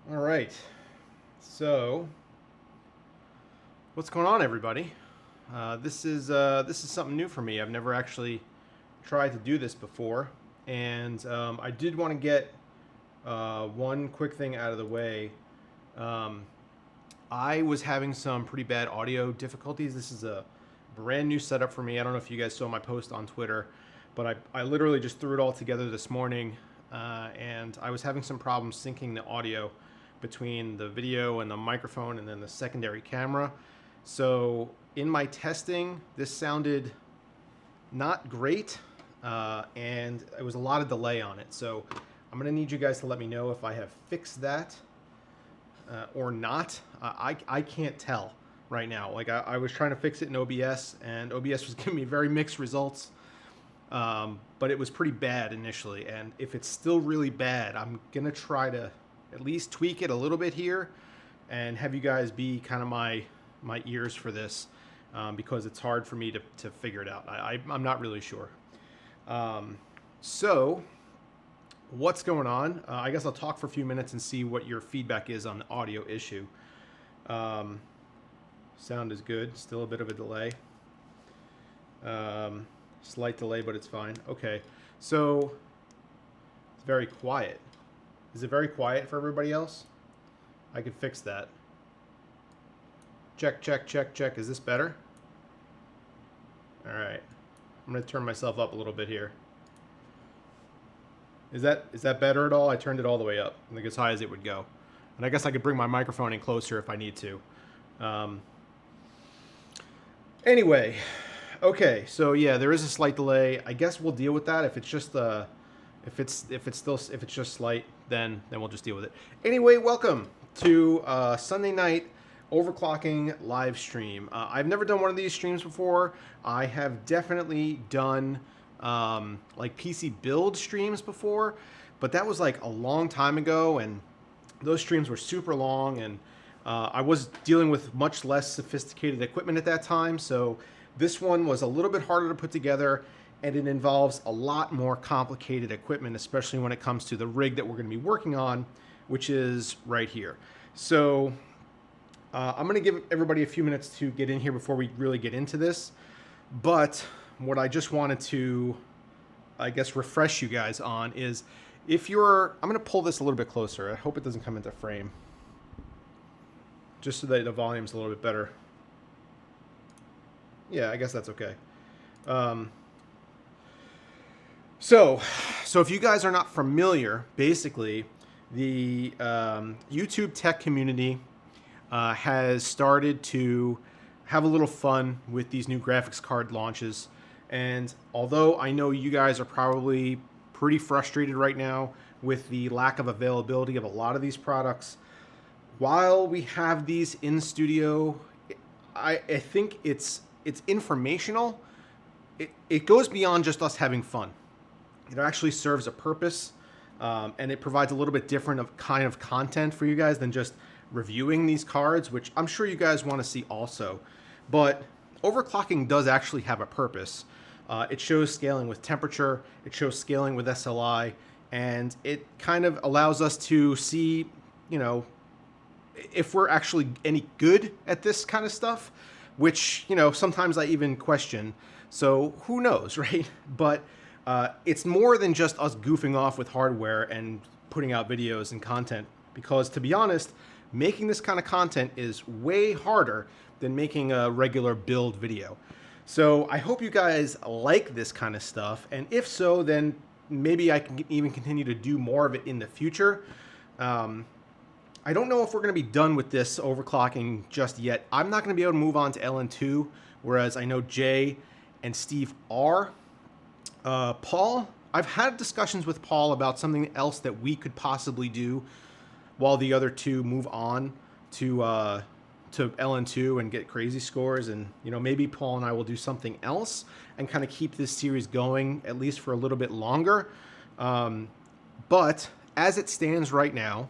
All right. So, what's going on, everybody? This is something new for me. I've never actually tried to do this before, and I did want to get one quick thing out of the way. Um, I was having some pretty bad audio difficulties. This is a brand new setup for me. I don't know if you guys saw my post on Twitter, but I literally just threw it all together this morning, and I was having some problems syncing the audio between the video and the microphone and then the secondary camera. So in my testing, this sounded not great, and it was a lot of delay on it. So I'm gonna need you guys to let me know if I have fixed that or not. I can't tell right now. Like I was trying to fix it in OBS, and OBS was giving me very mixed results. But it was pretty bad initially, and if it's still really bad, I'm gonna try to at least tweak it a little bit here, and have you guys be kind of my ears for this, because it's hard for me to figure it out. I'm not really sure. So what's going on? I guess I'll talk for a few minutes and see what your feedback is on the audio issue. Sound is good. Still a bit of a delay. Slight delay, but it's fine. Okay, so it's very quiet. Is it very quiet for everybody else? I could fix that. Check, check, check, check. Is this better? All right. I'm going to turn myself up a little bit here. Is that better at all? I turned it all the way up, like as high as it would go. And I guess I could bring my microphone in closer if I need to. Anyway, okay, so yeah, there is a slight delay. I guess we'll deal with that. If it's just if it's just slight, then we'll just deal with it. Anyway, welcome to Sunday night overclocking live stream. I've never done one of these streams before. I have definitely done like PC build streams before, but that was like a long time ago, and those streams were super long, and I was dealing with much less sophisticated equipment at that time, so this one was a little bit harder to put together, and it involves a lot more complicated equipment, especially when it comes to the rig that we're going to be working on, which is right here. So I'm going to give everybody a few minutes to get in here before we really get into this. But what I just wanted to, I guess, refresh you guys on is if you're, I'm going to pull this a little bit closer. I hope it doesn't come into frame, just so that the volume's a little bit better. Yeah, I guess that's okay. So if you guys are not familiar, basically, the YouTube tech community has started to have a little fun with these new graphics card launches. And although I know you guys are probably pretty frustrated right now with the lack of availability of a lot of these products, while we have these in studio, I think it's informational. It goes beyond just us having fun. It actually serves a purpose, and it provides a little bit different of kind of content for you guys than just reviewing these cards, which I'm sure you guys want to see also. But overclocking does actually have a purpose. It shows scaling with temperature, it shows scaling with SLI, and it kind of allows us to see, you know, if we're actually any good at this kind of stuff, which, you know, sometimes I even question. So who knows, right? But it's more than just us goofing off with hardware and putting out videos and content, because to be honest, making this kind of content is way harder than making a regular build video. So I hope you guys like this kind of stuff, and if so, then maybe I can even continue to do more of it in the future. I don't know if we're going to be done with this overclocking just yet. I'm not going to be able to move on to LN2, whereas I know Jay and Steve are. Paul, I've had discussions with Paul about something else that we could possibly do while the other two move on to LN2 and get crazy scores, and you know, maybe Paul and I will do something else and kind of keep this series going at least for a little bit longer. But as it stands right now,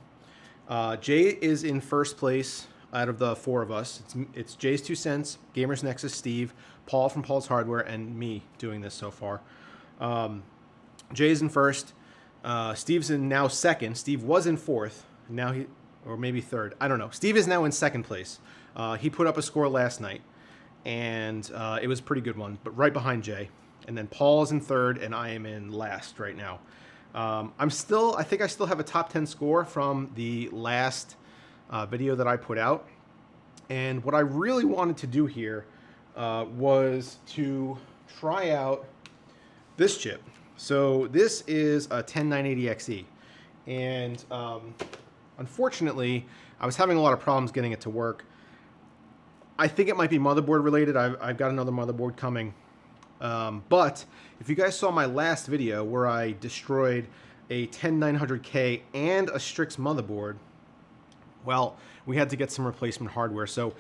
Jay is in first place out of the four of us. It's Jay's 2 cents, Gamers Nexus, Steve, Paul from Paul's Hardware, and me doing this so far. Jay's in first. Steve's in now second. Steve was in fourth. Now or maybe third. I don't know. Steve is now in second place. He put up a score last night, and it was a pretty good one, but right behind Jay. And then Paul is in third, and I am in last right now. I think I still have a top 10 score from the last video that I put out. And what I really wanted to do here was to try out this chip. So this is a 10980XE. And unfortunately, I was having a lot of problems getting it to work. I think it might be motherboard related. I've got another motherboard coming. But if you guys saw my last video where I destroyed a 10900K and a Strix motherboard, well, we had to get some replacement hardware. So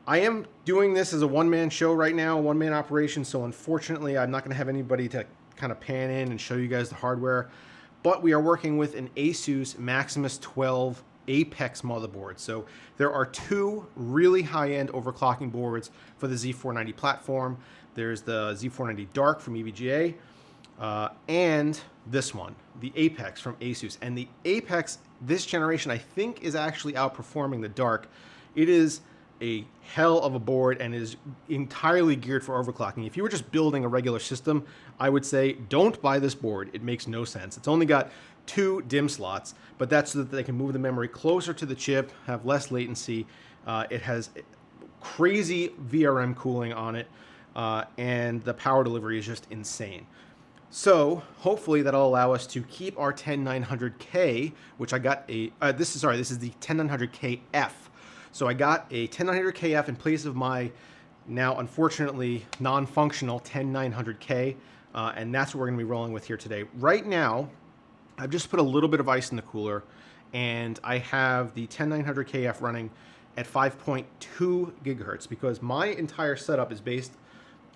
I am doing this as a one-man show right now, a one-man operation. So unfortunately, I'm not going to have anybody to kind of pan in and show you guys the hardware. But we are working with an Asus Maximus 12 Apex motherboard. So there are two really high-end overclocking boards for the Z490 platform. There's the Z490 Dark from EVGA, and this one, the Apex from Asus. And the Apex, this generation, I think is actually outperforming the Dark. It is a hell of a board and is entirely geared for overclocking. If you were just building a regular system, I would say don't buy this board. It makes no sense. It's only got 2 DIMM slots, but that's so that they can move the memory closer to the chip, have less latency. It has crazy VRM cooling on it, and the power delivery is just insane. So hopefully that'll allow us to keep our 10900K, which I got this is the 10900KF. So I got a 10900KF in place of my now unfortunately non-functional 10900K, and that's what we're going to be rolling with here today. Right now, I've just put a little bit of ice in the cooler, and I have the 10900KF running at 5.2 gigahertz because my entire setup is based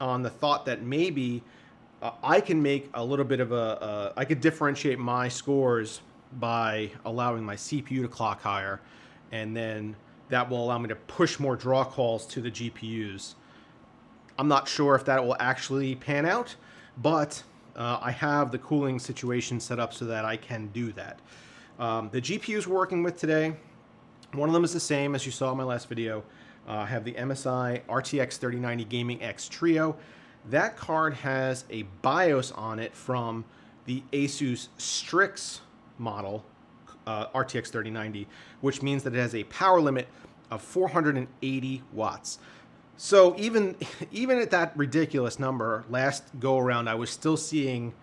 on the thought that maybe I can make a little bit of I could differentiate my scores by allowing my CPU to clock higher, and then that will allow me to push more draw calls to the GPUs. I'm not sure if that will actually pan out, but I have the cooling situation set up so that I can do that. The GPUs we're working with today, one of them is the same as you saw in my last video. I have the MSI RTX 3090 Gaming X Trio. That card has a BIOS on it from the Asus Strix model, RTX 3090, which means that it has a power limit of 480 watts. So even at that ridiculous number, last go around, I was still seeing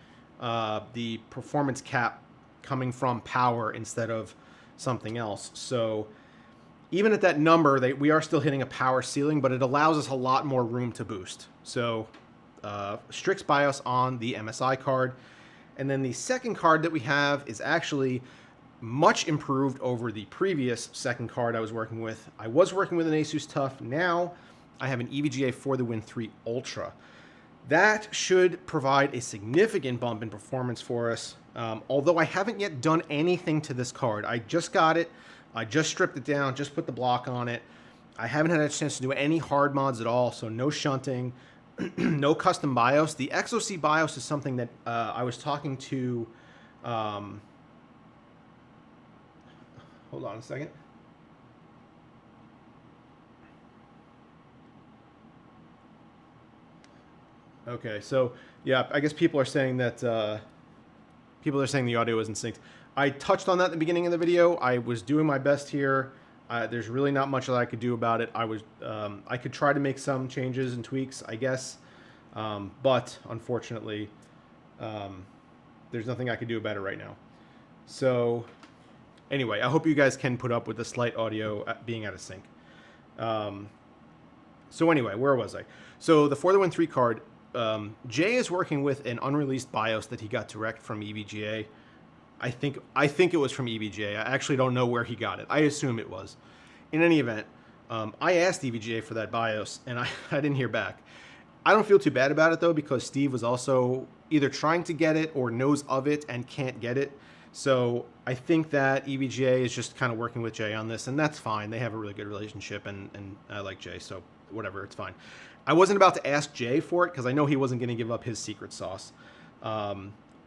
the performance cap coming from power instead of something else. So even at that number, we are still hitting a power ceiling, but it allows us a lot more room to boost. So Strix BIOS on the MSI card. And then the second card that we have is actually much improved over the previous second card I was working with. I was working with an Asus TUF. Now I have an EVGA for the Win 3 Ultra. That should provide a significant bump in performance for us, although I haven't yet done anything to this card. I just got it. I just stripped it down, just put the block on it. I haven't had a chance to do any hard mods at all, so no shunting, no custom BIOS. The XOC BIOS is something that I was talking to... hold on a second. Okay, so yeah, I guess people are saying that the audio isn't synced. I touched on that at the beginning of the video. I was doing my best here. There's really not much that I could do about it. I could try to make some changes and tweaks, I guess, but unfortunately, there's nothing I could do about it right now. So anyway, I hope you guys can put up with the slight audio being out of sync. So anyway, where was I? So the For the Win 3 card, Jay is working with an unreleased BIOS that he got direct from EVGA. I think it was from EVGA. I actually don't know where he got it. I assume it was. In any event, I asked EVGA for that BIOS, and I didn't hear back. I don't feel too bad about it, though, because Steve was also either trying to get it or knows of it and can't get it. So I think that EVGA is just kind of working with Jay on this, and that's fine. They have a really good relationship, and I like Jay, so whatever, it's fine. I wasn't about to ask Jay for it because I know he wasn't going to give up his secret sauce.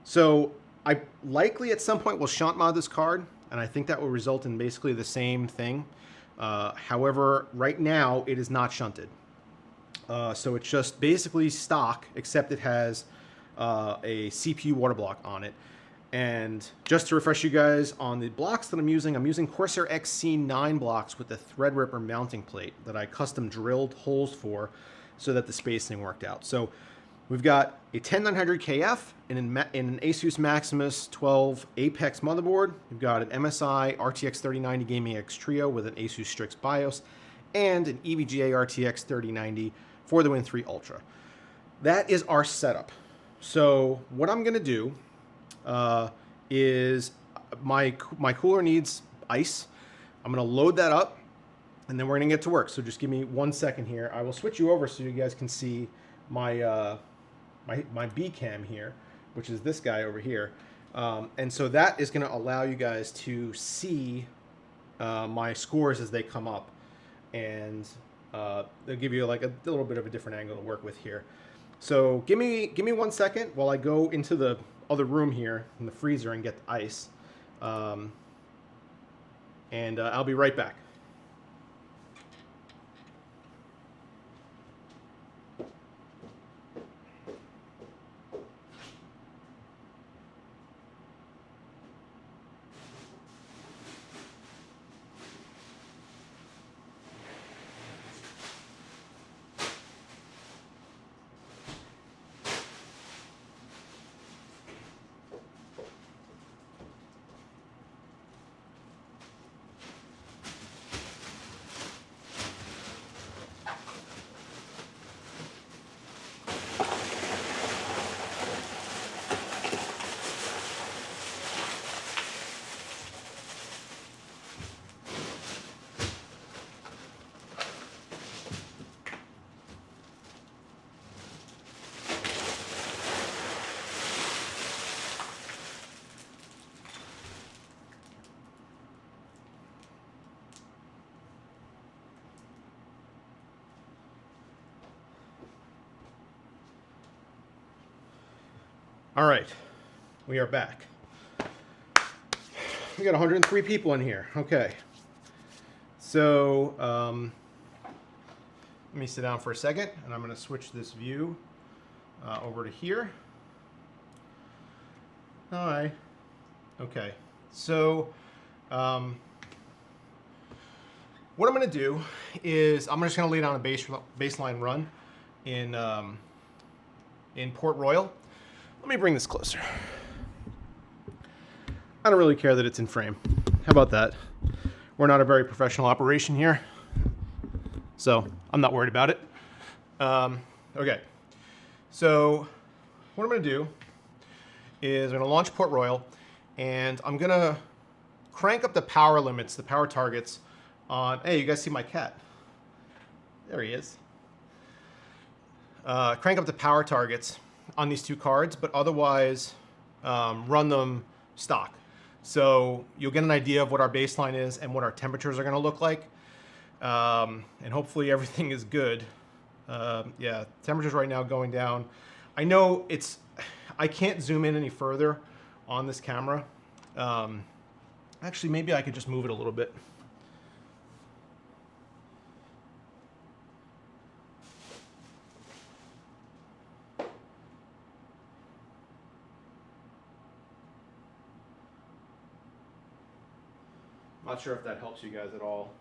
So I likely at some point will shunt mod this card. and I think that will result in basically the same thing. However, right now it is not shunted. So it's just basically stock, except it has a CPU water block on it. And just to refresh you guys on the blocks that I'm using Corsair XC9 blocks with the Threadripper mounting plate that I custom drilled holes for so that the spacing worked out. So we've got a 10900KF in an Asus Maximus 12 Apex motherboard. We've got an MSI RTX 3090 Gaming X Trio with an Asus Strix BIOS and an EVGA RTX 3090 for the Win 3 Ultra. That is our setup. So what I'm going to do is my cooler needs ice. I'm going to load that up, and then we're going to get to work. So just give me 1 second here. I will switch you over so you guys can see my my B cam here, which is this guy over here. And so that is going to allow you guys to see my scores as they come up, and they'll give you like a little bit of a different angle to work with here. So give me 1 second while I go into the other room here in the freezer and get the ice, and I'll be right back. All right, we are back. We got 103 people in here. Okay. So let me sit down for a second, and I'm going to switch this view over to here. All right. Okay. So what I'm going to do is I'm just going to lay down a baseline run in Port Royal. Let me bring this closer. I don't really care that it's in frame. How about that? We're not a very professional operation here, so I'm not worried about it. Okay, so what I'm going to do is I'm going to launch Port Royal, and I'm going to crank up the power limits, the power targets on... Hey, you guys see my cat? There he is. Crank up the power targets on these two cards, but otherwise run them stock. So you'll get an idea of what our baseline is and what our temperatures are going to look like. And hopefully everything is good. Yeah, temperatures right now going down. I know I can't zoom in any further on this camera. Actually, maybe I could just move it a little bit. Not sure if that helps you guys at all.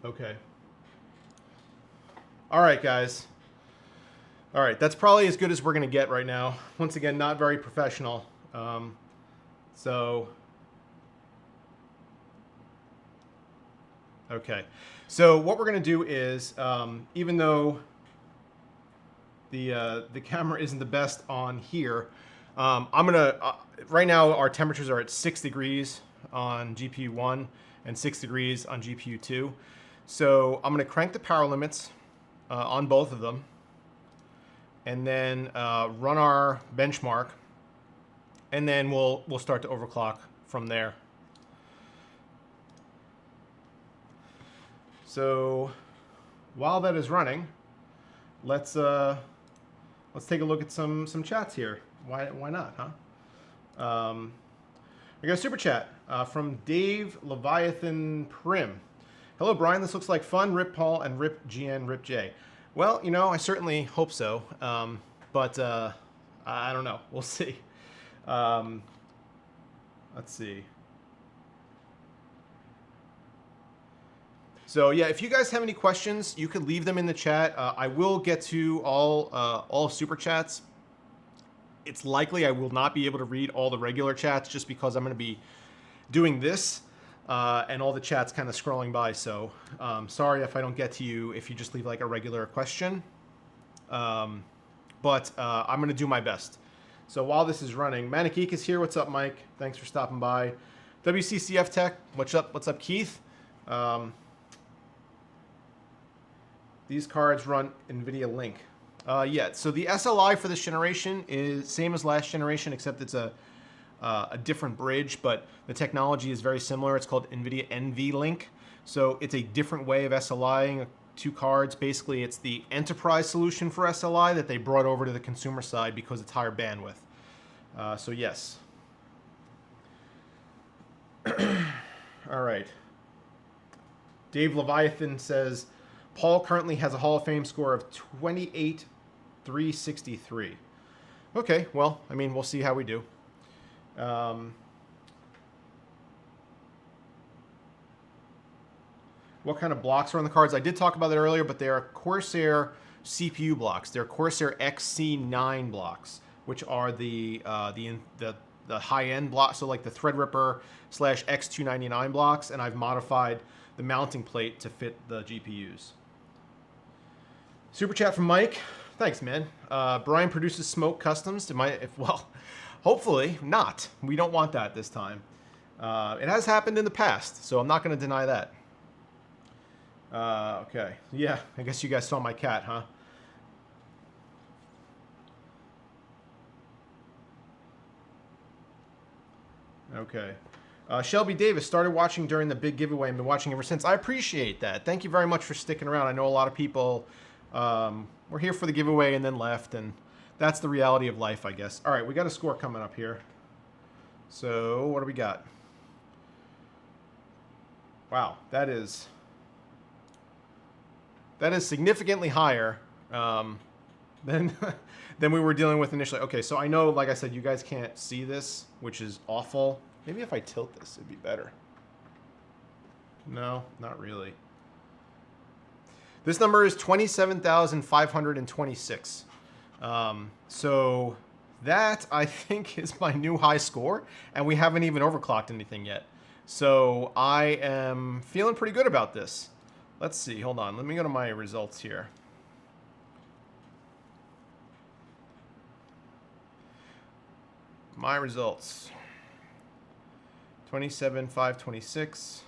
Okay. All right, guys. All right, that's probably as good as we're going to get right now. Once again, not very professional. Okay. So what we're going to do is, even though the camera isn't the best on here, I'm gonna right now our temperatures are at 6 degrees on GPU 1 and 6 degrees on GPU 2. So I'm gonna crank the power limits on both of them, and then run our benchmark, and then we'll start to overclock from there. So while that is running, let's let's take a look at some chats here. Why not, huh? I got a super chat from Dave Leviathan Prim. Hello, Brian. This looks like fun. Rip Paul and Rip GN, Rip J. Well, you know, I certainly hope so. But I don't know. We'll see. Let's see. So yeah, if you guys have any questions, you can leave them in the chat. I will get to all super chats. It's likely I will not be able to read all the regular chats just because I'm going to be doing this and all the chats kind of scrolling by. So sorry if I don't get to you if you just leave like a regular question. But I'm going to do my best. So while this is running, Manic Geek is here. What's up, Mike? Thanks for stopping by. WCCF Tech, what's up? What's up, Keith? These cards run NVIDIA Link. Yeah, so the SLI for this generation is same as last generation, except it's a different bridge, but the technology is very similar. It's called NVIDIA NV Link. So it's a different way of SLIing two cards. Basically, it's the enterprise solution for SLI that they brought over to the consumer side because it's higher bandwidth. So yes. All right. Dave Leviathan says, Paul currently has a Hall of Fame score of 28,363. Okay, well, I mean, we'll see how we do. What kind of blocks are on the cards? I did talk about that earlier, but they are Corsair CPU blocks. They're Corsair XC9 blocks, which are the high-end blocks, so like the Threadripper / X299 blocks, and I've modified the mounting plate to fit the GPUs. Super chat from Mike. Thanks, man. Brian produces smoke customs. Well, hopefully not. We don't want that this time. It has happened in the past, so I'm not going to deny that. Okay. Yeah, I guess you guys saw my cat, huh? Okay. Shelby Davis started watching during the big giveaway and been watching ever since. I appreciate that. Thank you very much for sticking around. I know a lot of people were here for the giveaway and then left, and that's the reality of life, I guess. All right, we got a score coming up here. So what do we got? Wow, that is significantly higher than than we were dealing with initially. Okay, so I know, like I said, you guys can't see this, which is awful. Maybe if I tilt this, it'd be better. No, not really. This number is 27,526. So that, I think, is my new high score, and we haven't even overclocked anything yet. So I am feeling pretty good about this. Let's see, hold on. Let me go to my results here. My results. 27,526.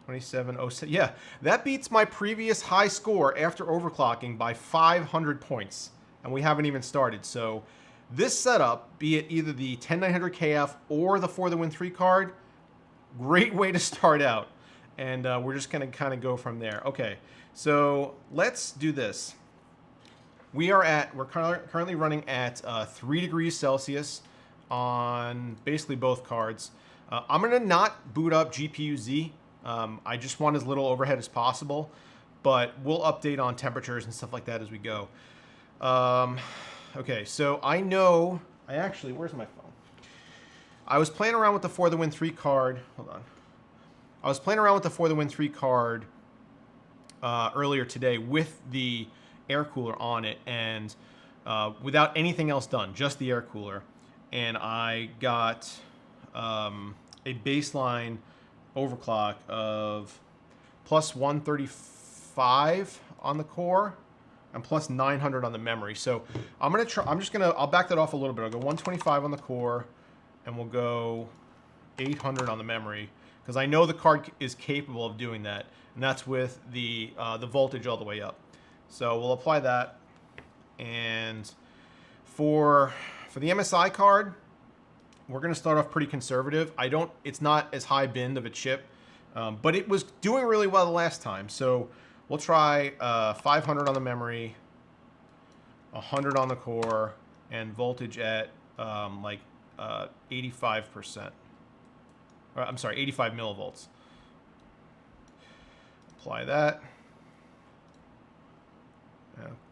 27,006. Yeah, that beats my previous high score after overclocking by 500 points. And we haven't even started. So this setup, be it either the 10900KF or the For the Win 3 card, great way to start out. And we're just going to kind of go from there. Okay, so let's do this. We're currently running at 3 degrees Celsius on basically both cards. I'm going to not boot up GPU-Z. I just want as little overhead as possible, but we'll update on temperatures and stuff like that as we go. Okay, so I know, where's my phone? I was playing around with the For the Win 3 card. Hold on. I was playing around with the For the Win 3 card earlier today with the air cooler on it, and without anything else done, just the air cooler. And I got a baseline overclock of plus 135 on the core and plus 900 on the memory. So I'm gonna try. I'll back that off a little bit. I'll go 125 on the core, and we'll go 800 on the memory, because I know the card is capable of doing that, and that's with the voltage all the way up. So we'll apply that. And for the MSI card, we're going to start off pretty conservative. It's not as high binned of a chip, but it was doing really well the last time. So we'll try 500 on the memory, 100 on the core, and voltage at 85%. Or, I'm sorry, 85 millivolts. Apply that.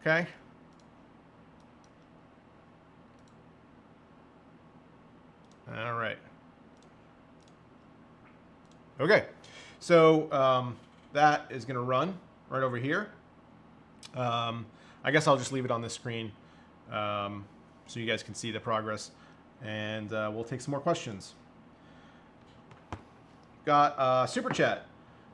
Okay. All right. Okay. So that is going to run right over here. I guess I'll just leave it on this screen so you guys can see the progress. And we'll take some more questions. Got Super Chat.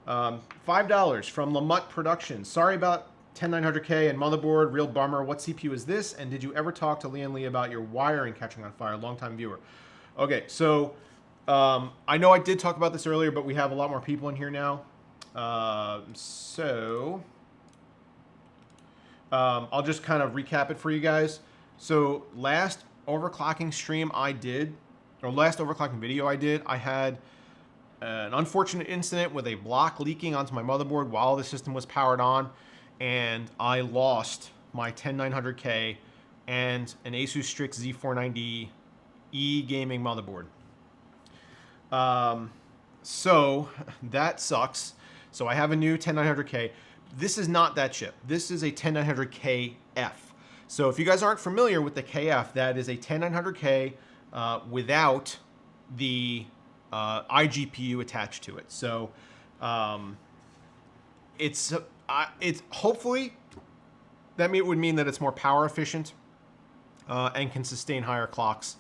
$5 from Lamut Productions. Sorry about 10900K and motherboard. Real bummer. What CPU is this? And did you ever talk to Lian Lee about your wiring catching on fire? Longtime viewer. Okay, so I know I did talk about this earlier, but we have a lot more people in here now. I'll just kind of recap it for you guys. So last overclocking stream I did, or last overclocking video I did, I had an unfortunate incident with a block leaking onto my motherboard while the system was powered on, and I lost my 10900K and an Asus Strix Z490E gaming motherboard. So that sucks. So I have a new 10900K. This is not that chip. This is a 10900KF. So if you guys aren't familiar with the KF, that is a 10900K without the iGPU attached to it. So it's hopefully that would mean that it's more power efficient and can sustain higher clocks.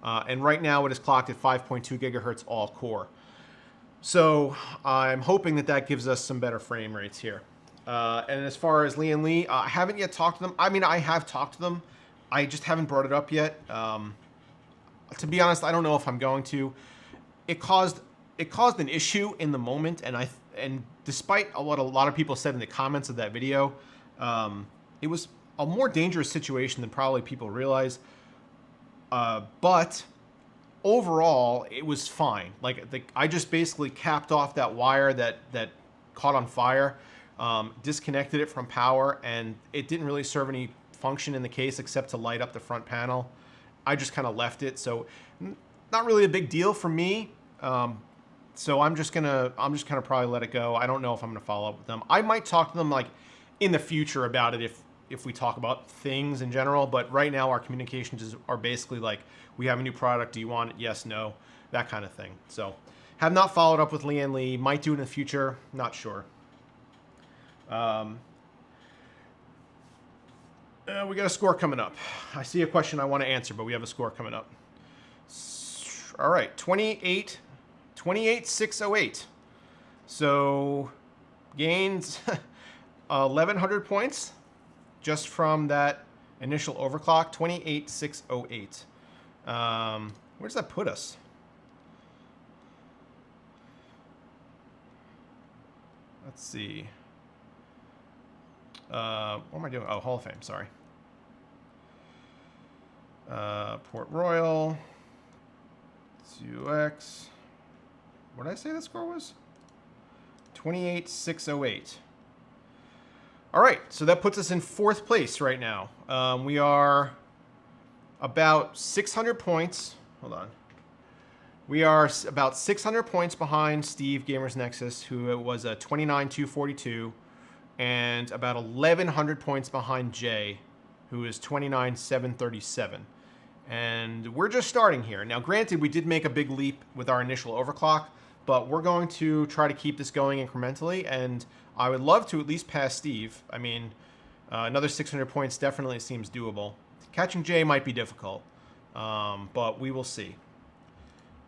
And right now it is clocked at 5.2 gigahertz all core. So I'm hoping that that gives us some better frame rates here. And as far as Lian Lee, I haven't yet talked to them. I mean, I have talked to them. I just haven't brought it up yet. To be honest, I don't know if I'm going to. It caused an issue in the moment, and despite what a lot of people said in the comments of that video, it was a more dangerous situation than probably people realize. But overall, it was fine. I just basically capped off that wire that caught on fire, disconnected it from power, and it didn't really serve any function in the case except to light up the front panel. I just kind of left it, so not really a big deal for me. So I'm just gonna probably let it go. I don't know if I'm gonna follow up with them. I might talk to them like in the future about it if we talk about things in general, but right now our communications are basically like, we have a new product, do you want it? Yes, no, that kind of thing. So have not followed up with Lian Lee, might do it in the future, not sure. We got a score coming up. I see a question I want to answer, but we have a score coming up. All right, 28,608. So gains 1,100 points just from that initial overclock. 28,608. Where does that put us? Let's see. What am I doing? Oh, Hall of Fame, sorry. Port Royal. 2X. What did I say the score was? 28,608. All right, so that puts us in 4th place right now. We are about 600 points. Hold on. We are about 600 points behind Steve Gamers Nexus, who was a 29,242, and about 1,100 points behind Jay, who is 29,737. And we're just starting here. Now, granted, we did make a big leap with our initial overclock, but we're going to try to keep this going incrementally, and I would love to at least pass Steve. I mean, another 600 points definitely seems doable. Catching Jay might be difficult, but we will see.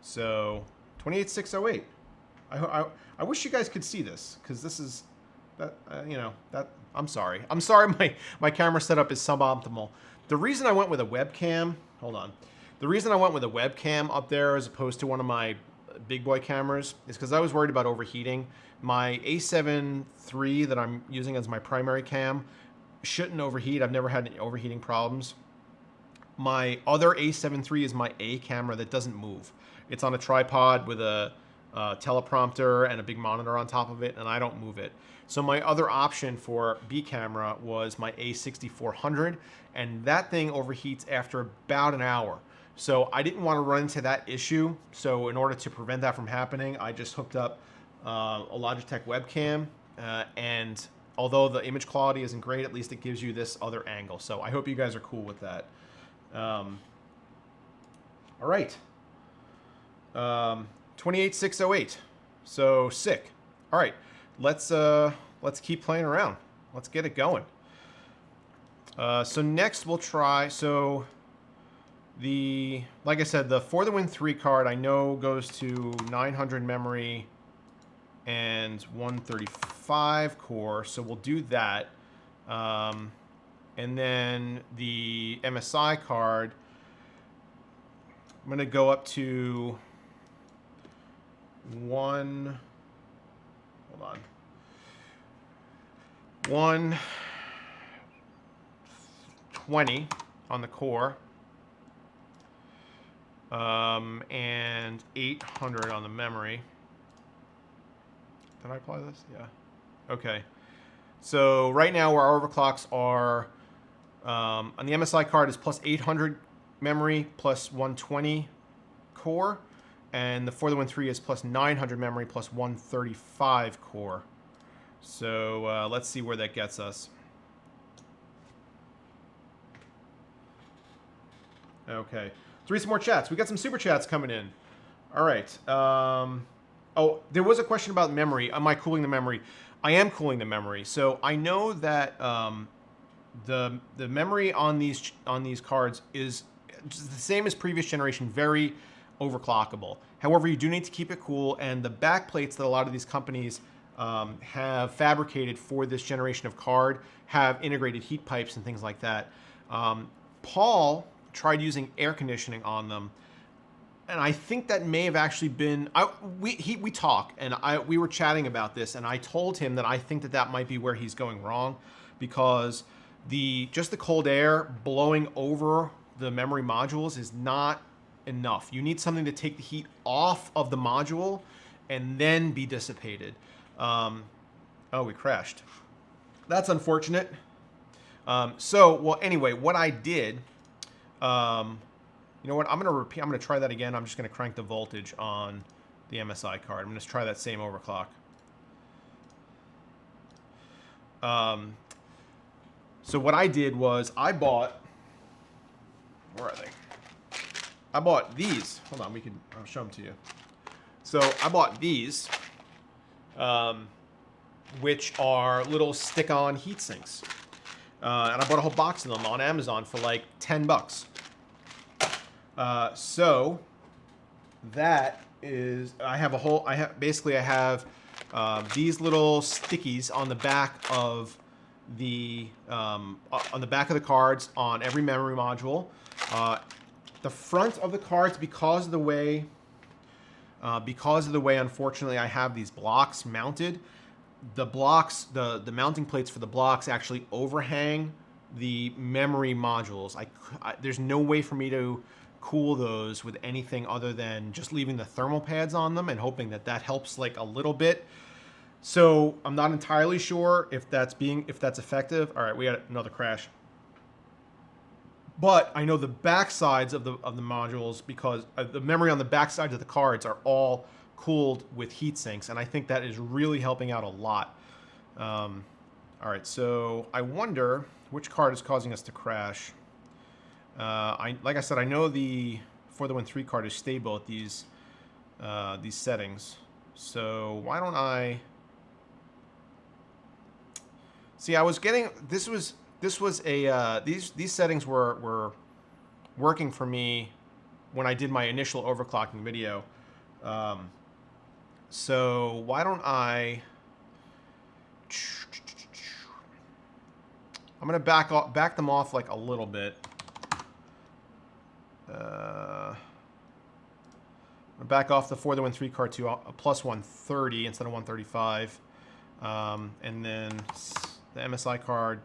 So, 28,608. I wish you guys could see this, because this is, I'm sorry. I'm sorry my camera setup is suboptimal. The reason I went with a webcam, hold on. The reason I went with a webcam up there as opposed to one of my big boy cameras is because I was worried about overheating. My A7 III that I'm using as my primary cam shouldn't overheat. I've never had any overheating problems. My other A7 III is my A camera that doesn't move. It's on a tripod with a teleprompter and a big monitor on top of it, and I don't move it. So my other option for B camera was my A6400, and that thing overheats after about an hour. So I didn't want to run into that issue. So in order to prevent that from happening, I just hooked up a Logitech webcam, and although the image quality isn't great, at least it gives you this other angle. So I hope you guys are cool with that. All right. 28608. So sick. All right. Let's keep playing around. Let's get it going. So next we'll try. So like I said, the For the Win 3 card I know goes to 900 memory and 135 core. So we'll do that. And then the MSI card, I'm going to go up to hold on, 120 on the core, and 800 on the memory. Did I apply this? Yeah. Okay. So right now our overclocks are, on the MSI card is plus 800 memory plus 120 core, and the For the Win 3 is plus 900 memory plus 135 core. So let's see where that gets us. Okay, some more chats. We got some super chats coming in. All right. Oh, there was a question about memory. Am I cooling the memory? I am cooling the memory. So I know that the memory on these cards is just the same as previous generation, very overclockable. However, you do need to keep it cool, and the back plates that a lot of these companies have fabricated for this generation of card have integrated heat pipes and things like that. Paul tried using air conditioning on them, and I think that may have actually been, we talk, and we were chatting about this, and I told him that I think that might be where he's going wrong, because just the cold air blowing over the memory modules is not enough. You need something to take the heat off of the module and then be dissipated. Oh, we crashed. That's unfortunate. Well, anyway, what I did, you know what? I'm gonna try that again. I'm just gonna crank the voltage on the MSI card. I'm gonna try that same overclock. So what I did was I bought, where are they? I bought these. Hold on, I'll show them to you. So I bought these, which are little stick-on heat sinks. And I bought a whole box of them on Amazon for like 10 bucks. So that is, I have these little stickies on the back of the cards on every memory module. The front of the cards, because of the way, unfortunately, I have these blocks mounted. The mounting plates for the blocks actually overhang the memory modules. There's no way for me to cool those with anything other than just leaving the thermal pads on them and hoping that helps like a little bit. So I'm not entirely sure if that's effective. All right, we got another crash. But I know the back sides of the modules, because the memory on the back sides of the cards are all cooled with heat sinks, and I think that is really helping out a lot. All right, so I wonder which card is causing us to crash. Like I said, I know the For the Win 3 card is stable at these settings. So why don't I see? I was getting these settings were working for me when I did my initial overclocking video. So why don't I'm gonna back them off like a little bit. Back off the For the Win 3 card to a plus 130 instead of 135, and then the MSI card,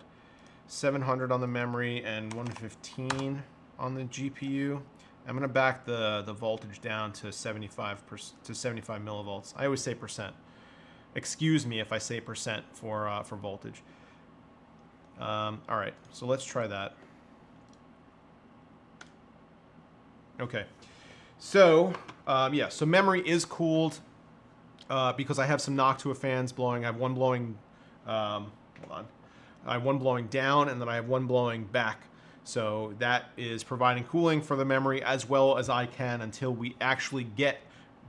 700 on the memory and 115 on the GPU. I'm gonna back the voltage down to 75 millivolts. I always say percent. Excuse me if I say percent for voltage. All right, so let's try that. Okay, so yeah, so memory is cooled because I have some Noctua fans blowing. I have one blowing, hold on, I have one blowing down, and then I have one blowing back. So that is providing cooling for the memory as well as I can until we actually get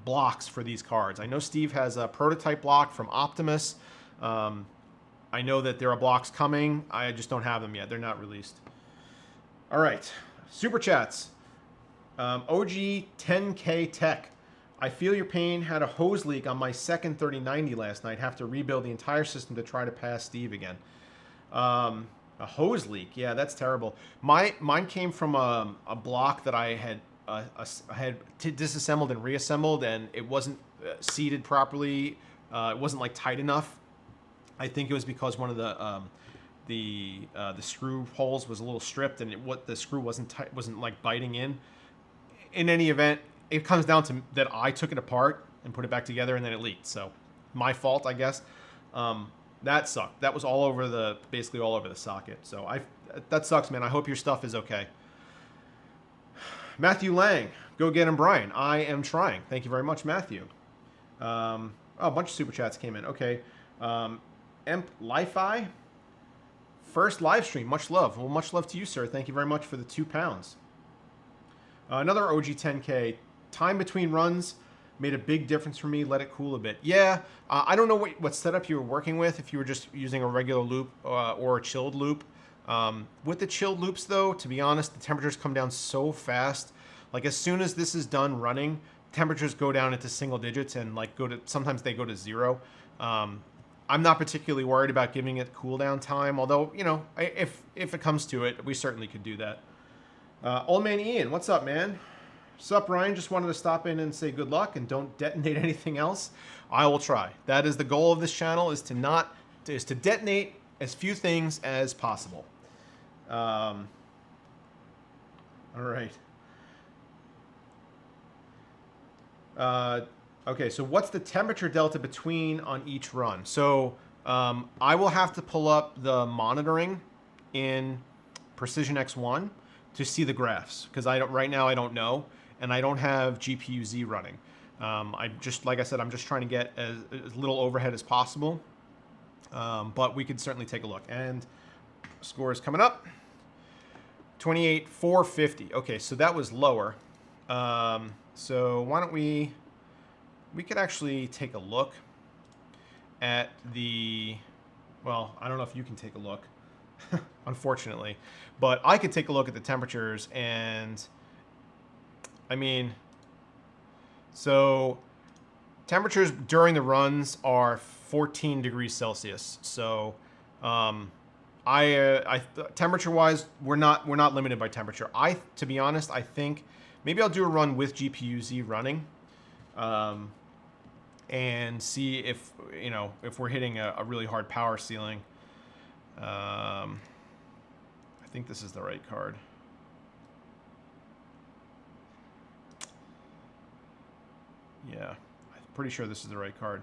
blocks for these cards. I know Steve has a prototype block from Optimus. I know that there are blocks coming. I just don't have them yet. They're not released. All right, super chats. OG 10K Tech. I feel your pain. Had a hose leak on my second 3090 last night. Have to rebuild the entire system to try to pass Steve again. A hose leak. Yeah, that's terrible. Mine came from a block that I had disassembled and reassembled, and it wasn't seated properly. It wasn't like tight enough. I think it was because one of the screw holes was a little stripped, and the screw wasn't tight, wasn't like biting in. In any event, it comes down to that I took it apart and put it back together, and then it leaked. So my fault, I guess. That sucked. That was basically all over the socket. So that sucks, man. I hope your stuff is okay. Matthew Lang, go get him, Brian. I am trying. Thank you very much, Matthew. Oh, a bunch of super chats came in. Okay. Emp Li-Fi, first live stream. Much love. Well, much love to you, sir. Thank you very much for the £2. Another OG 10K. Time between runs made a big difference for me. Let it cool a bit. Yeah, I don't know what setup you were working with, if you were just using a regular loop or a chilled loop. With the chilled loops, though, to be honest, the temperatures come down so fast. Like, as soon as this is done running, temperatures go down into single digits and like sometimes they go to 0. I'm not particularly worried about giving it cooldown time, although, you know, if it comes to it, we certainly could do that. Old Man Ian, what's up, man? Sup, Ryan? Just wanted to stop in and say good luck and don't detonate anything else. I will try. That is the goal of this channel, is to detonate as few things as possible. All right. Okay, so what's the temperature delta between on each run? So I will have to pull up the monitoring in Precision X1 to see the graphs, because right now I don't know, and I don't have GPU-Z running. Like I said, I'm just trying to get as little overhead as possible, but we could certainly take a look. And score is coming up. 28,450. Okay, so that was lower. So why don't we could actually take a look at well, I don't know if you can take a look, unfortunately, but I could take a look at the temperatures, and I mean, so temperatures during the runs are 14 degrees Celsius. So temperature-wise, we're not limited by temperature. To be honest, I think maybe I'll do a run with GPU-Z running, and see if we're hitting a really hard power ceiling. I think this is the right card. Yeah, I'm pretty sure this is the right card.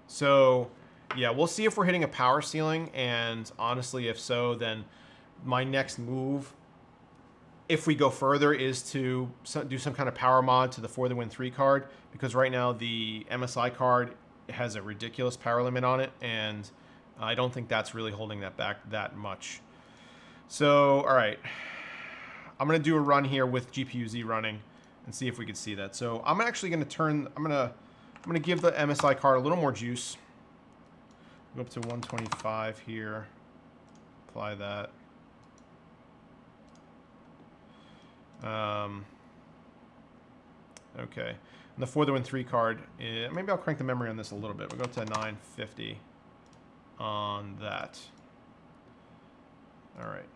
So yeah, we'll see if we're hitting a power ceiling, and honestly, if so, then my next move, if we go further, is to do some kind of power mod to the For the Win 3 card, because right now the MSI card has a ridiculous power limit on it, and I don't think that's really holding that back that much. So, all right, I'm gonna do a run here with GPU-Z running and see if we can see that. So I'm actually gonna I'm gonna give the MSI card a little more juice. Go up to 125 here. Apply that. Okay. And the For the Win 3 card, maybe I'll crank the memory on this a little bit. We'll go up to 950 on that. All right.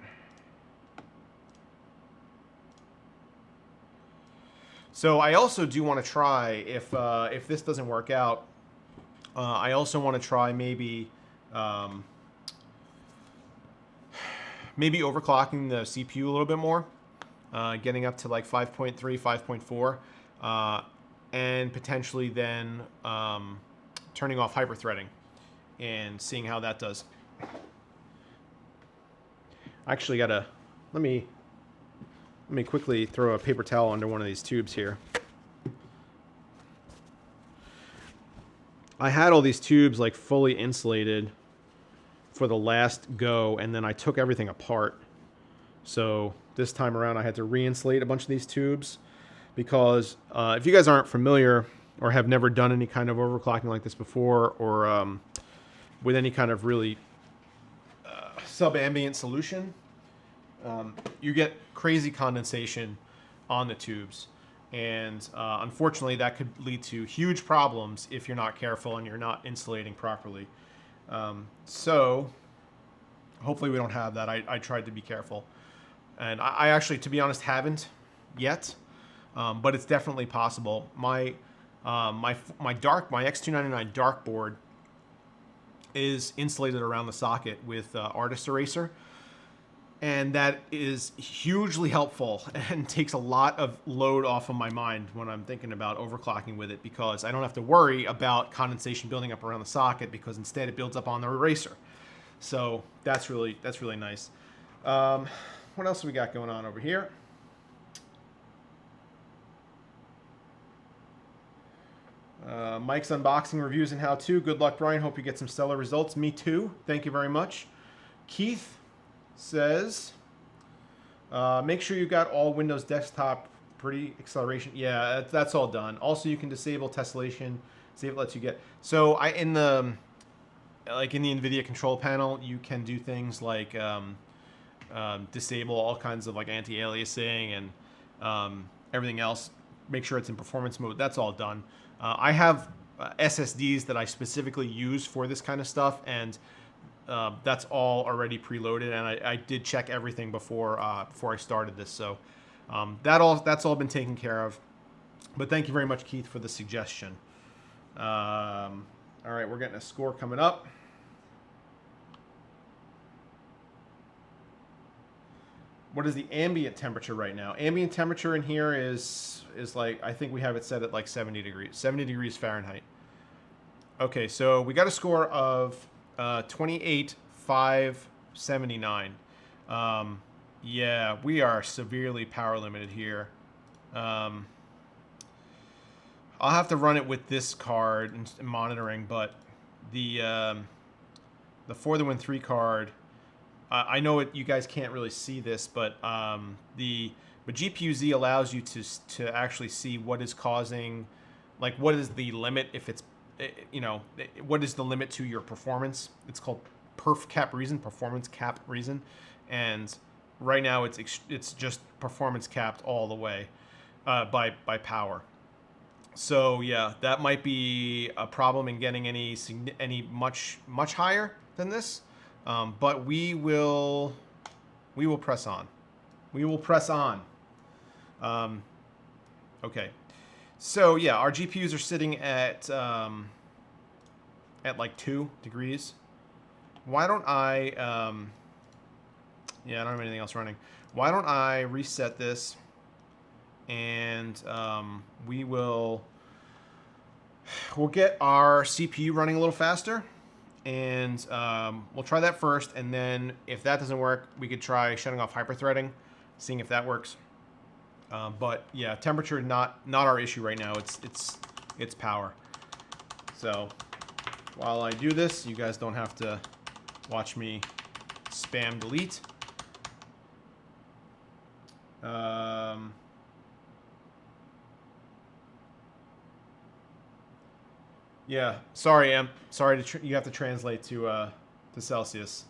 So I also do want to try, if this doesn't work out, I also want to try maybe overclocking the CPU a little bit more. getting up to like 5.3, 5.4, and potentially then turning off hyperthreading and seeing how that does. I actually gotta, let me quickly throw a paper towel under one of these tubes here. I had all these tubes like fully insulated for the last go, and then I took everything apart. So this time around I had to re-insulate a bunch of these tubes because if you guys aren't familiar or have never done any kind of overclocking like this before, or with any kind of really sub-ambient solution, you get crazy condensation on the tubes. And unfortunately, that could lead to huge problems if you're not careful and you're not insulating properly. So hopefully we don't have that. I tried to be careful. And I actually, to be honest, haven't yet. But it's definitely possible. My X299 dark board is insulated around the socket with Artist Eraser. And that is hugely helpful and takes a lot of load off of my mind when I'm thinking about overclocking with it, because I don't have to worry about condensation building up around the socket, because instead it builds up on the eraser. So that's really nice. What else have we got going on over here? Mike's unboxing, reviews, and how-to. Good luck, Brian. Hope you get some stellar results. Me too. Thank you very much. Keith says, make sure you got all Windows desktop pre-acceleration. Yeah, that's all done. Also, you can disable tessellation. See if it lets you get. So in the NVIDIA control panel, you can do things like disable all kinds of like anti-aliasing and everything else. Make sure it's in performance mode. That's all done. I have SSDs that I specifically use for this kind of stuff, and that's all already preloaded, and I did check everything before I started this. So that's all been taken care of. But thank you very much, Keith, for the suggestion. All right, we're getting a score coming up. What is the ambient temperature right now? Ambient temperature in here is like, I think we have it set at like 70 degrees, 70 degrees Fahrenheit. Okay, so we got a score of 28,579. Yeah, we are severely power limited here. I'll have to run it with this card and monitoring, but the For the Win 3 card, I know you guys can't really see this, but GPU-Z allows you to actually see what is causing, like what is the limit, if it's, you know, what is the limit to your performance. It's called perf cap reason, performance cap reason, and right now it's just performance capped all the way by power. So yeah, that might be a problem in getting any much higher than this. But we will press on. We will press on. Okay. So yeah, our GPUs are sitting at like 2 degrees. Why don't I? Yeah, I don't have anything else running. Why don't I reset this, and we'll get our CPU running a little faster. And we'll try that first, and then if that doesn't work, we could try shutting off hyperthreading, seeing if that works. But yeah, temperature not our issue right now. It's power. So while I do this, you guys don't have to watch me spam delete. Yeah, sorry, Em. Sorry you have to translate to Celsius.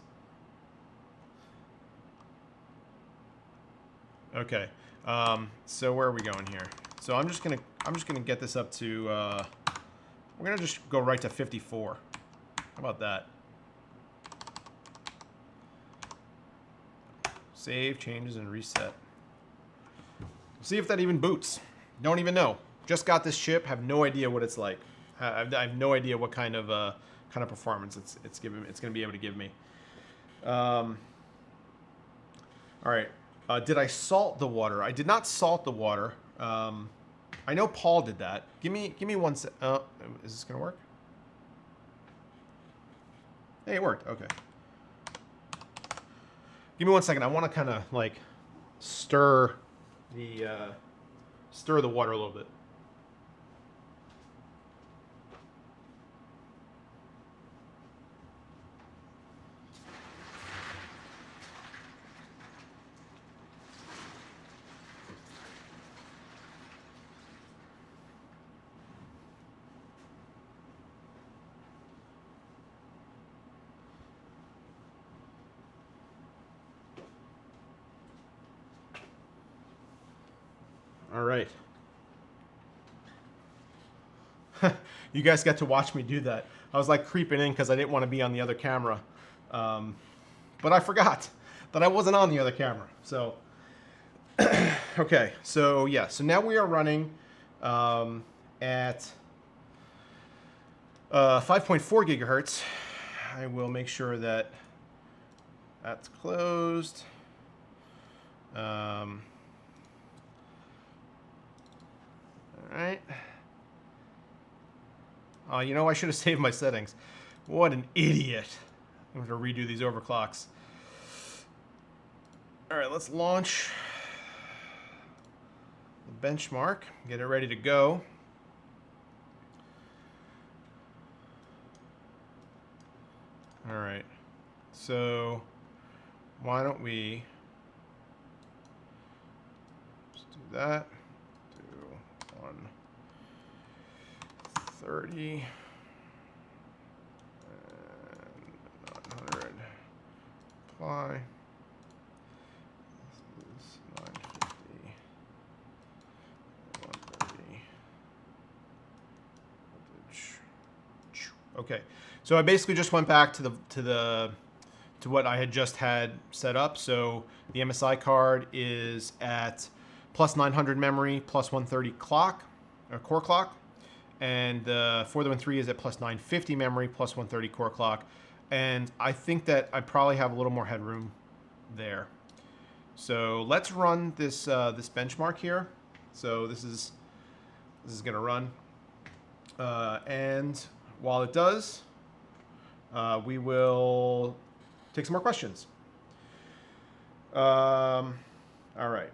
Okay. So where are we going here? So I'm just gonna get this up to. We're gonna just go right to 54. How about that? Save changes and reset. See if that even boots. Don't even know. Just got this chip. Have no idea what it's like. I have no idea what kind of performance it's going to be able to give me. All right, Did I salt the water? I did not salt the water. I know Paul did that. Give me one sec. Oh, is this gonna work? Hey, it worked. Okay. Give me 1 second. I want to kind of like stir the water a little bit. All right. You guys got to watch me do that. I was like creeping in because I didn't want to be on the other camera. But I forgot that I wasn't on the other camera. So, okay. So, yeah. So now we are running at 5.4 gigahertz. I will make sure that that's closed. All right. Oh, you know, I should have saved my settings. What an idiot. I'm going to redo these overclocks. All right, let's launch the benchmark. Get it ready to go. All right. So why don't we just do that. Do 130 and 900. Apply. This is 950. 130. Voltage. Okay. So I basically just went back to what I had just had set up. So the MSI card is at plus 900 memory, plus 130 clock, or core clock. And the 4013 is at plus 950 memory, plus 130 core clock. And I think that I probably have a little more headroom there. So let's run this this benchmark here. So this is going to run. And while it does, we will take some more questions. All right.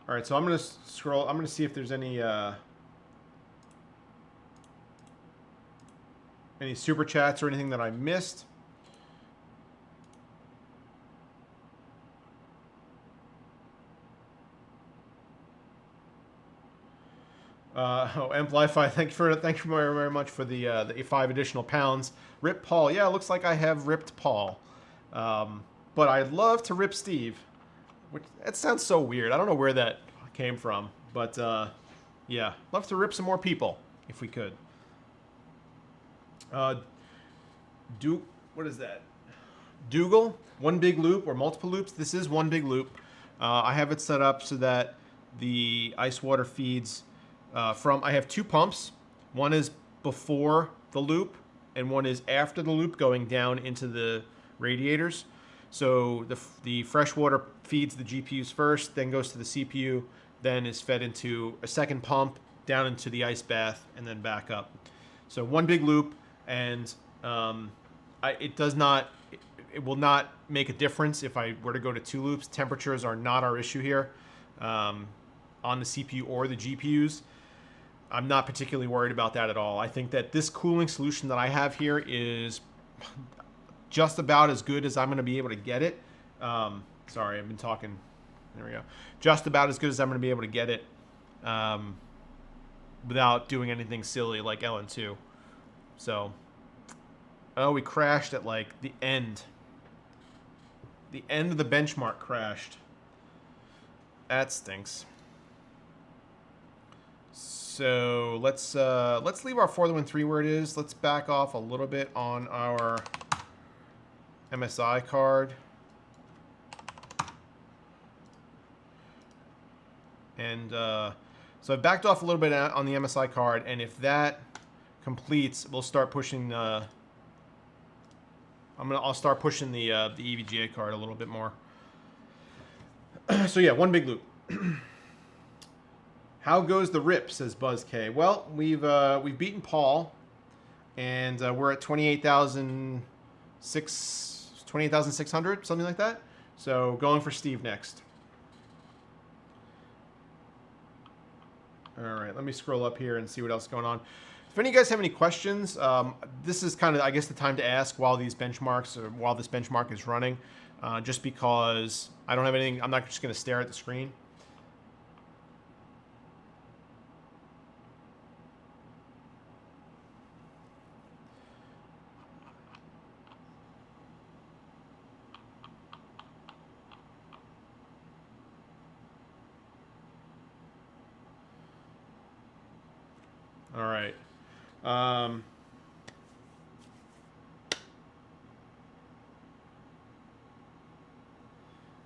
All right, so I'm going to scroll. I'm going to see if there's any super chats or anything that I missed. Amplify, thank you very, very much for the 5 additional pounds. Rip Paul, yeah, it looks like I have ripped Paul, but I'd love to rip Steve. Which, that sounds so weird. I don't know where that came from, but yeah, love to rip some more people if we could. What is that? Dougal, one big loop or multiple loops. This is one big loop. I have it set up so that the ice water feeds from. I have 2 pumps. One is before the loop, and one is after the loop, going down into the radiators. So the fresh water feeds the GPUs first, then goes to the CPU, then is fed into a second pump, down into the ice bath, and then back up. So one big loop, and it will not make a difference if I were to go to 2 loops. Temperatures are not our issue here on the CPU or the GPUs. I'm not particularly worried about that at all. I think that this cooling solution that I have here is just about as good as I'm going to be able to get it. Sorry, I've been talking. There we go. Just about as good as I'm going to be able to get it without doing anything silly like LN2. So, oh, we crashed at like the end. The end of the benchmark crashed. That stinks. So let's leave our 4013 where it is. Let's back off a little bit on our MSI card. And so I've backed off a little bit on the MSI card, and if that completes, we'll start pushing I'll start pushing the EVGA card a little bit more. So yeah, one big loop. How goes the rip? Says Buzz K. Well, we've beaten Paul, and we're at 28,600, something like that. So going for Steve next. All right, let me scroll up here and see what else is going on. If any of you guys have any questions, this is kind of, I guess, the time to ask while these benchmarks or while this benchmark is running, just because I don't have anything. I'm not just going to stare at the screen. All right.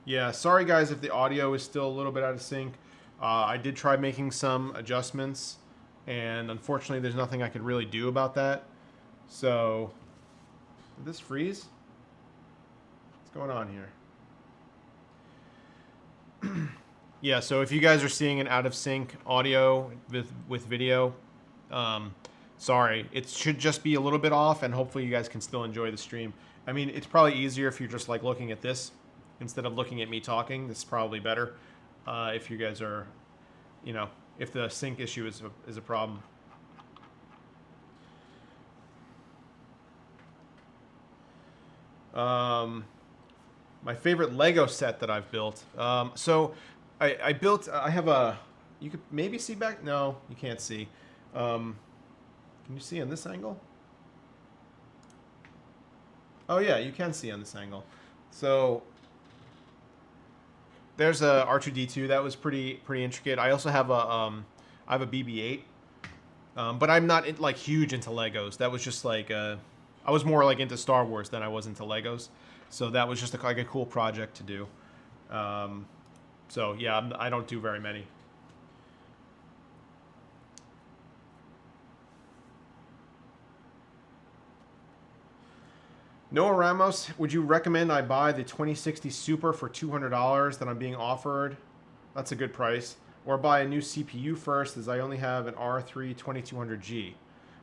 Yeah, sorry guys if the audio is still a little bit out of sync. I did try making some adjustments, and unfortunately there's nothing I could really do about that. So, did this freeze? What's going on here? Yeah, so if you guys are seeing an out of sync audio with video, sorry. It should just be a little bit off, and hopefully you guys can still enjoy the stream. I mean, it's probably easier if you're just like looking at this instead of looking at me talking. This is probably better if you guys are, you know, if the sync issue is a problem. My favorite Lego set that I've built. So I built. I have a. You could maybe see back. No, you can't see. Can you see on this angle? Oh yeah, you can see on this angle. So there's a R2D2 that was pretty intricate. I also have a I have a BB-8, but I'm not like huge into Legos. That was just like I was more like into Star Wars than I was into Legos. So that was just like a cool project to do. So yeah, I don't do very many. Noah Ramos, would you recommend I buy the 2060 Super for $200 that I'm being offered? That's a good price. Or buy a new CPU first, as I only have an R3 2200G.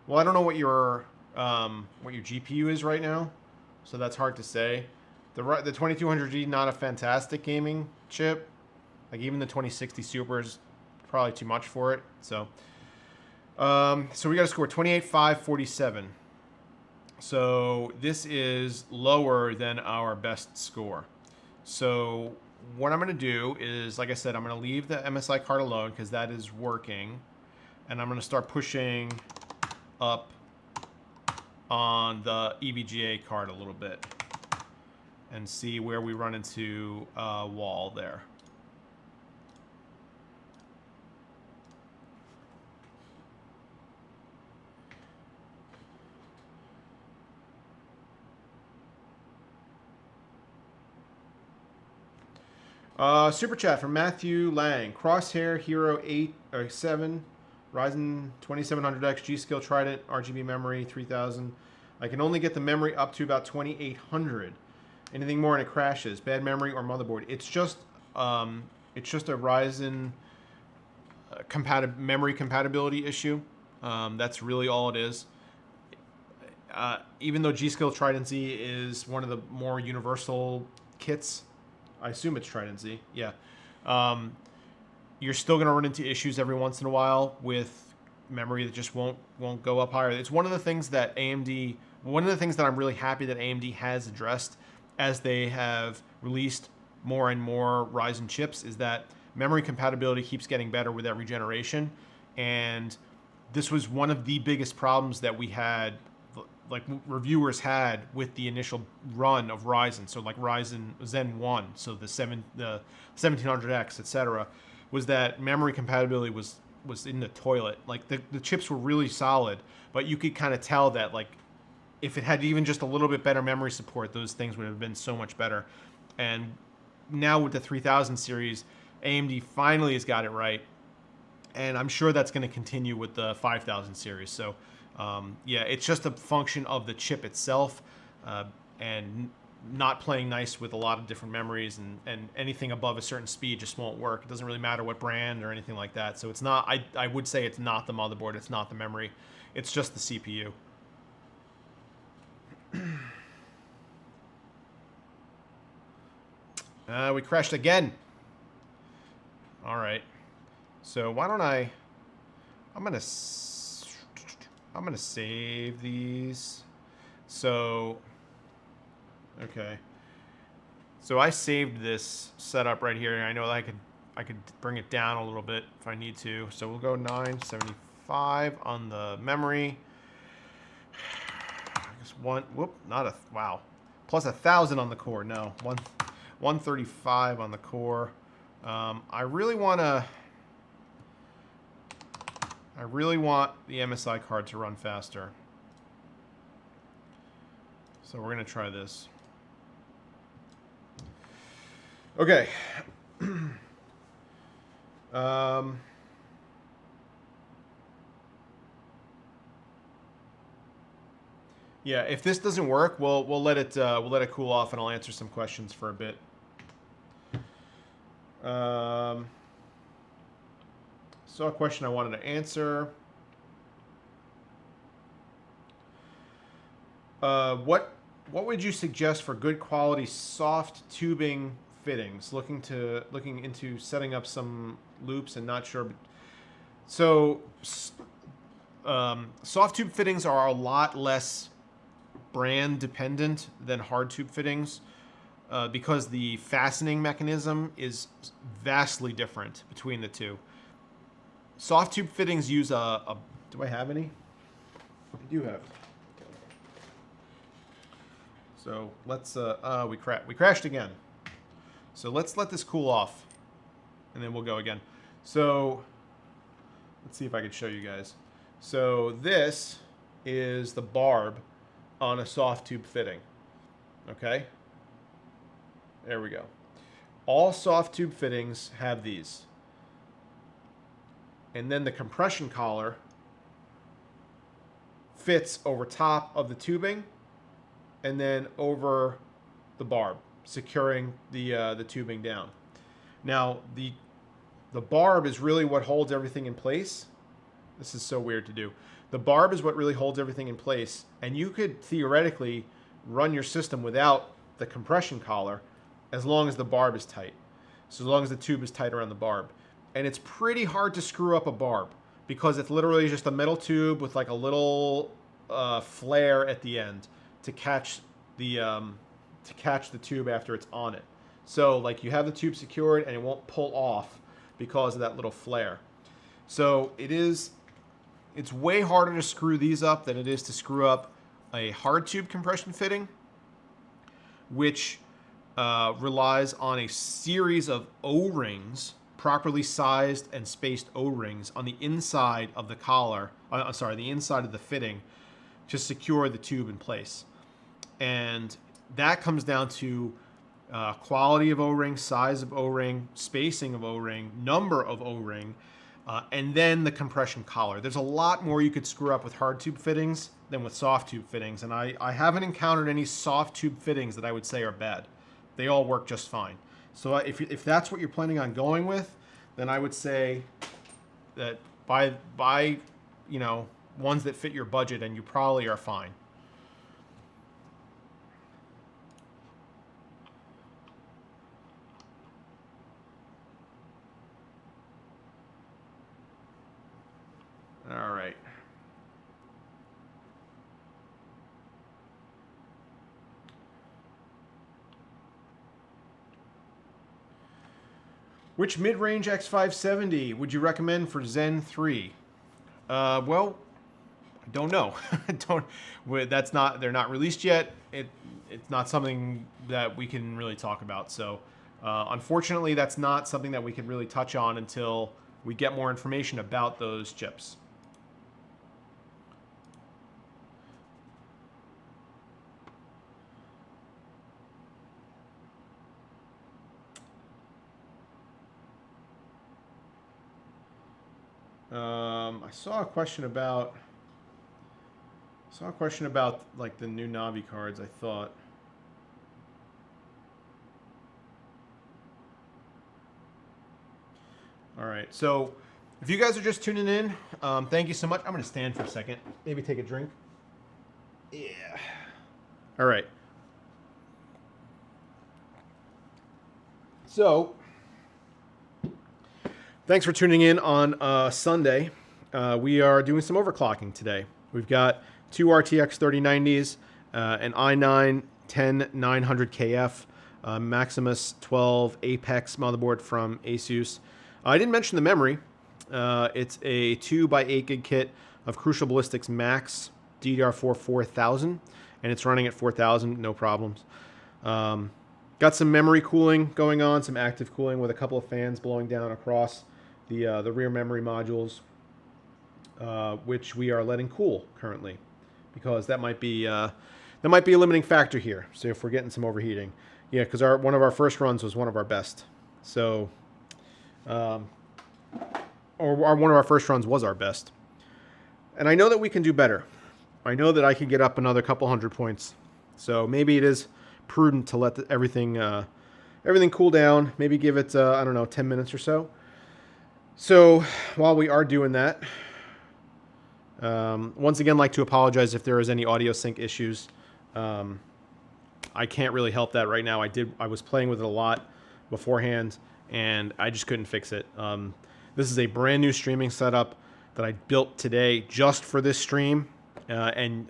Well, I don't know what your GPU is right now, so that's hard to say. The 2200G, not a fantastic gaming chip. Like even the 2060 Super is probably too much for it. So, so we got to score 28,547. So this is lower than our best score. So what I'm going to do is, like I said, I'm going to leave the MSI card alone because that is working. And I'm going to start pushing up on the EVGA card a little bit and see where we run into a wall there. Super chat from Matthew Lang. Crosshair Hero 8 or 7, Ryzen 2700X, G-Skill Trident, RGB memory 3000. I can only get the memory up to about 2800. Anything more and it crashes. Bad memory or motherboard. It's just a Ryzen memory compatibility issue. That's really all it is. Even though G-Skill Trident Z is one of the more universal kits, I assume it's Trident Z. Yeah. You're still going to run into issues every once in a while with memory that just won't go up higher. It's one of the things that I'm really happy that AMD has addressed as they have released more and more Ryzen chips, is that memory compatibility keeps getting better with every generation. And this was one of the biggest problems that we had, like reviewers had with the initial run of Ryzen. So like Ryzen Zen 1, so the 1700X, etc., was that memory compatibility was in the toilet. Like the chips were really solid, but you could kind of tell that like if it had even just a little bit better memory support, those things would have been so much better. And now with the 3000 series, AMD finally has got it right. And I'm sure that's going to continue with the 5000 series. So yeah, it's just a function of the chip itself. and not playing nice with a lot of different memories, and anything above a certain speed just won't work. It doesn't really matter what brand or anything like that. So it's not, I would say it's not the motherboard, it's not the memory, it's just the CPU. We crashed again. All right. So why don't I'm gonna save these. So, okay. So I saved this setup right here. I know that I could bring it down a little bit if I need to. So we'll go 975 on the memory. I guess wow. Plus 1,000 on the core. No, 135 on the core. I really want the MSI card to run faster. So we're gonna try this. Okay. Yeah, if this doesn't work, we'll let it cool off, and I'll answer some questions for a bit. Saw a question I wanted to answer. What would you suggest for good quality soft tubing fittings? Looking into setting up some loops and not sure. So, soft tube fittings are a lot less brand dependent than hard tube fittings, because the fastening mechanism is vastly different between the two. Soft tube fittings use a do I have any? I do have. So let's we crashed again. So let's let this cool off, and then we'll go again. So let's see if I can show you guys. So this is the barb on a soft tube fitting. Okay. There we go. All soft tube fittings have these. And then the compression collar fits over top of the tubing and then over the barb, securing the tubing down. Now, the barb is really what holds everything in place. This is so weird to do. The barb is what really holds everything in place, and you could theoretically run your system without the compression collar as long as the barb is tight. So as long as the tube is tight around the barb. And it's pretty hard to screw up a barb because it's literally just a metal tube with like a little flare at the end to catch the tube after it's on it. So like you have the tube secured and it won't pull off because of that little flare. So it's way harder to screw these up than it is to screw up a hard tube compression fitting, which relies on a series of O-rings, properly sized and spaced O-rings on the inside of the collar, the inside of the fitting to secure the tube in place. And that comes down to quality of O-ring, size of O-ring, spacing of O-ring, number of O-ring, and then the compression collar. There's a lot more you could screw up with hard tube fittings than with soft tube fittings, and I haven't encountered any soft tube fittings that I would say are bad. They all work just fine. So if that's what you're planning on going with, then I would say that buy ones that fit your budget, and you probably are fine. All right. Which mid-range X570 would you recommend for Zen 3? Well, I don't know. They're not released yet. It's not something that we can really talk about. So, unfortunately, that's not something that we can really touch on until we get more information about those chips. I saw a question about like the new Navi cards, I thought. All right, so if you guys are just tuning in, thank you so much. I'm going to stand for a second, maybe take a drink. Yeah. All right. So, thanks for tuning in on Sunday. We are doing some overclocking today. We've got two RTX 3090s, an i9 10900KF, Maximus 12 Apex motherboard from Asus. I didn't mention the memory. It's a 2x8 gig kit of Crucial Ballistics Max DDR4 4000, and it's running at 4000, no problems. Got some memory cooling going on, some active cooling with a couple of fans blowing down across the rear memory modules, which we are letting cool currently, because that might be a limiting factor here. So if we're getting some overheating, yeah, because one of our first runs was one of our best. So, one of our first runs was our best, and I know that we can do better. I know that I can get up another couple hundred points. So maybe it is prudent to let everything cool down. Maybe give it I don't know, 10 minutes or so. So while we are doing that, once again, like to apologize if there is any audio sync issues. I can't really help that right now. I was playing with it a lot beforehand, and I just couldn't fix it. This is a brand new streaming setup that I built today just for this stream, and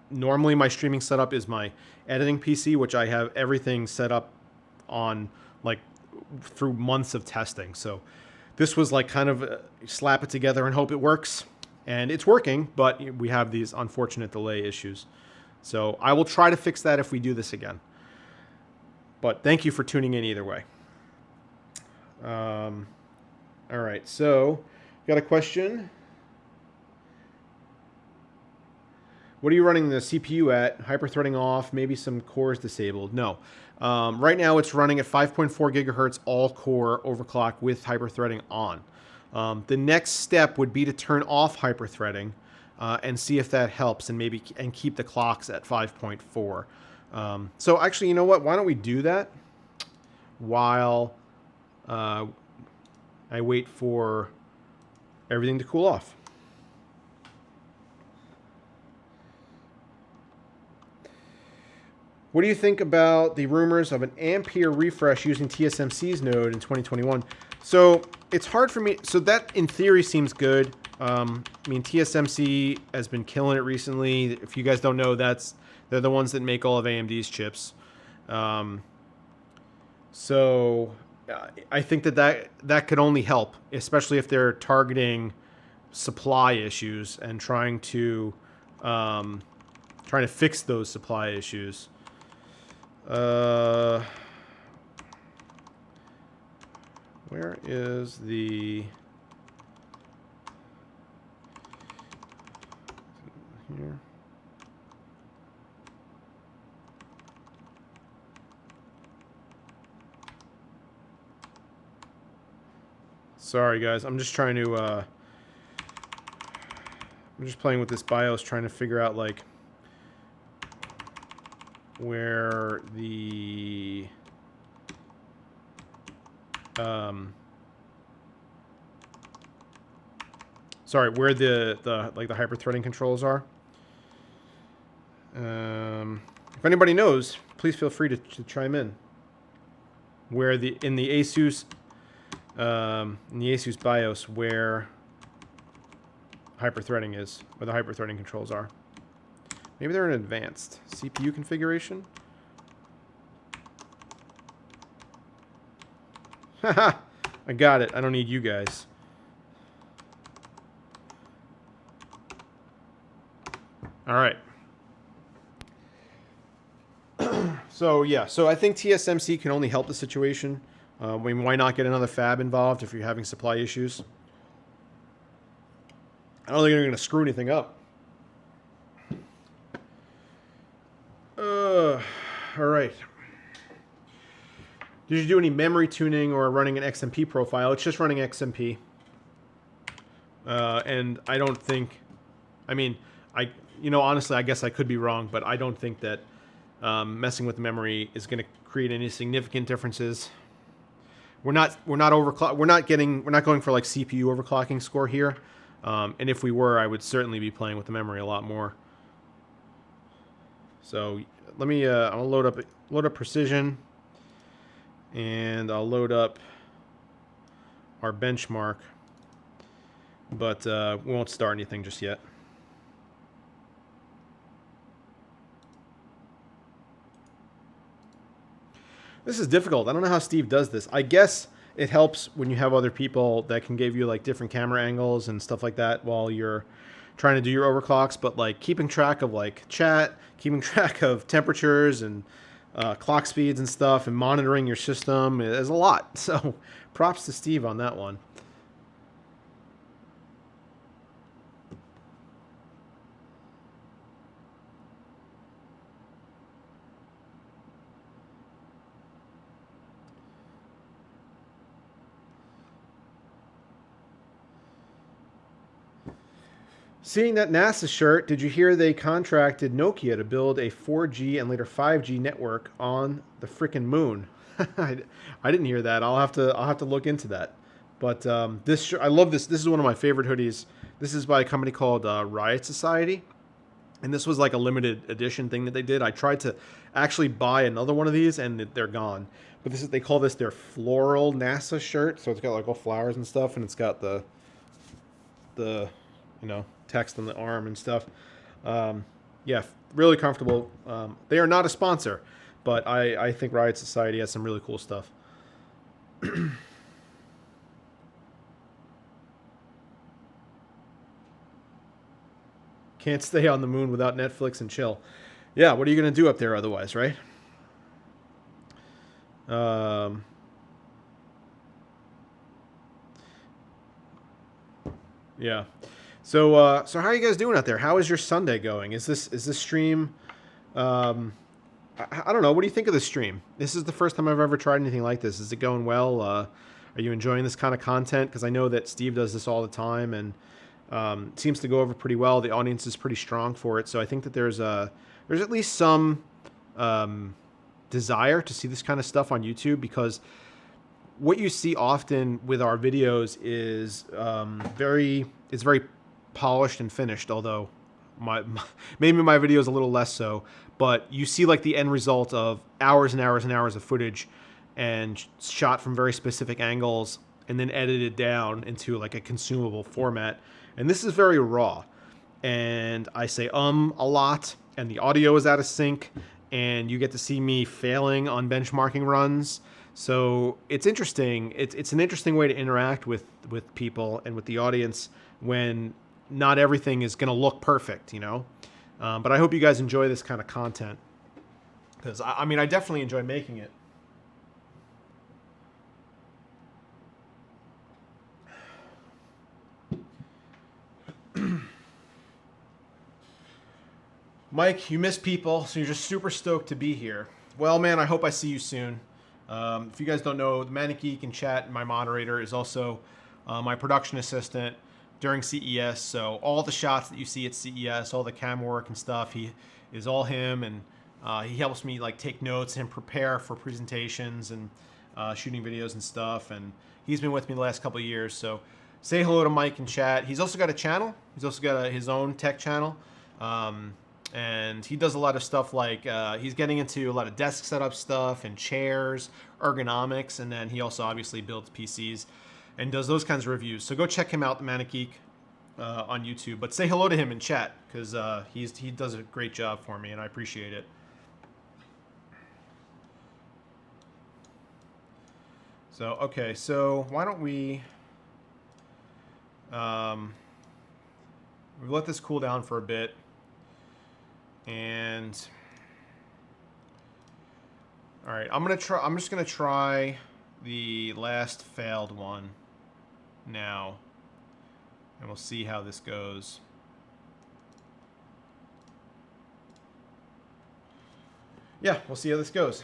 normally my streaming setup is my editing PC, which I have everything set up on like through months of testing. So this was like kind of slap it together and hope it works. And it's working, but we have these unfortunate delay issues. So I will try to fix that if we do this again. But thank you for tuning in either way. All right, so got a question. What are you running the CPU at? Hyperthreading off, maybe some cores disabled. No. Right now it's running at 5.4 gigahertz all-core overclock with hyperthreading on. The next step would be to turn off hyperthreading and see if that helps, and keep the clocks at 5.4. So actually, you know what? Why don't we do that while I wait for everything to cool off. What do you think about the rumors of an Ampere refresh using TSMC's node in 2021? So it's hard for me. So that in theory seems good. I mean, TSMC has been killing it recently. If you guys don't know, they're the ones that make all of AMD's chips. So I think that could only help, especially if they're targeting supply issues and trying to fix those supply issues. Where is the... Here. Sorry guys, I'm just trying to I'm just playing with this BIOS, trying to figure out like where the where the like the hyper-threading controls are. If anybody knows, please feel free to chime in. Where in the Asus BIOS where hyper-threading is, where the hyper-threading controls are. Maybe they're in advanced CPU configuration. Haha, I got it. I don't need you guys. All right. So yeah, so I think TSMC can only help the situation. I mean, why not get another fab involved if you're having supply issues? I don't think they're going to screw anything up. All right. Did you do any memory tuning or running an XMP profile? It's just running XMP. And I don't think, I mean, honestly, I guess I could be wrong, but I don't think that messing with memory is going to create any significant differences. we're not overclock. We're not going for like CPU overclocking score here. And if we were, I would certainly be playing with the memory a lot more. So let me. I'll load up precision, and I'll load up our benchmark. But we won't start anything just yet. This is difficult. I don't know how Steve does this. I guess it helps when you have other people that can give you like different camera angles and stuff like that while you're trying to do your overclocks. But like keeping track of like chat, keeping track of temperatures and clock speeds and stuff, and monitoring your system is a lot. So props to Steve on that one. Seeing that NASA shirt, did you hear they contracted Nokia to build a 4G and later 5G network on the frickin' moon? I didn't hear that. I'll have to look into that. But I love this. This is one of my favorite hoodies. This is by a company called Riot Society, and this was like a limited edition thing that they did. I tried to actually buy another one of these, and they're gone. But they call this their floral NASA shirt. So it's got like all flowers and stuff, and it's got the text on the arm and stuff. Yeah, really comfortable. They are not a sponsor, but I think Riot Society has some really cool stuff. Can't stay on the moon without Netflix and chill. Yeah, what are you going to do up there otherwise, right? Yeah. So how are you guys doing out there? How is your Sunday going? Is this stream? I don't know. What do you think of the stream? This is the first time I've ever tried anything like this. Is it going well? Are you enjoying this kind of content? Because I know that Steve does this all the time, and it seems to go over pretty well. The audience is pretty strong for it. So I think that there's at least some desire to see this kind of stuff on YouTube, because what you see often with our videos is very polished and finished, although maybe my video is a little less so, but you see like the end result of hours and hours and hours of footage and shot from very specific angles and then edited down into like a consumable format. And this is very raw, and I say a lot, and the audio is out of sync, and you get to see me failing on benchmarking runs. So it's interesting. It's an interesting way to interact with people and with the audience when not everything is going to look perfect, But I hope you guys enjoy this kind of content, because I mean, I definitely enjoy making it. Mike, you miss people, so you're just super stoked to be here. Well, man, I hope I see you soon. If you guys don't know, the Manic Geek in chat, my moderator, is also my production assistant during CES. So all the shots that you see at CES, all the cam work and stuff, he is all him, and he helps me like take notes and prepare for presentations and shooting videos and stuff. And he's been with me the last couple of years. So say hello to Mike in chat. He's also got a channel. He's also got his own tech channel. And he does a lot of stuff like he's getting into a lot of desk setup stuff and chairs, ergonomics, and then he also obviously builds PCs and does those kinds of reviews. So go check him out, the Manic Geek, on YouTube. But say hello to him in chat, because he does a great job for me, and I appreciate it. So okay, so why don't we let this cool down for a bit. And all right, I'm just gonna try the last failed one now, and we'll see how this goes. Yeah, we'll see how this goes.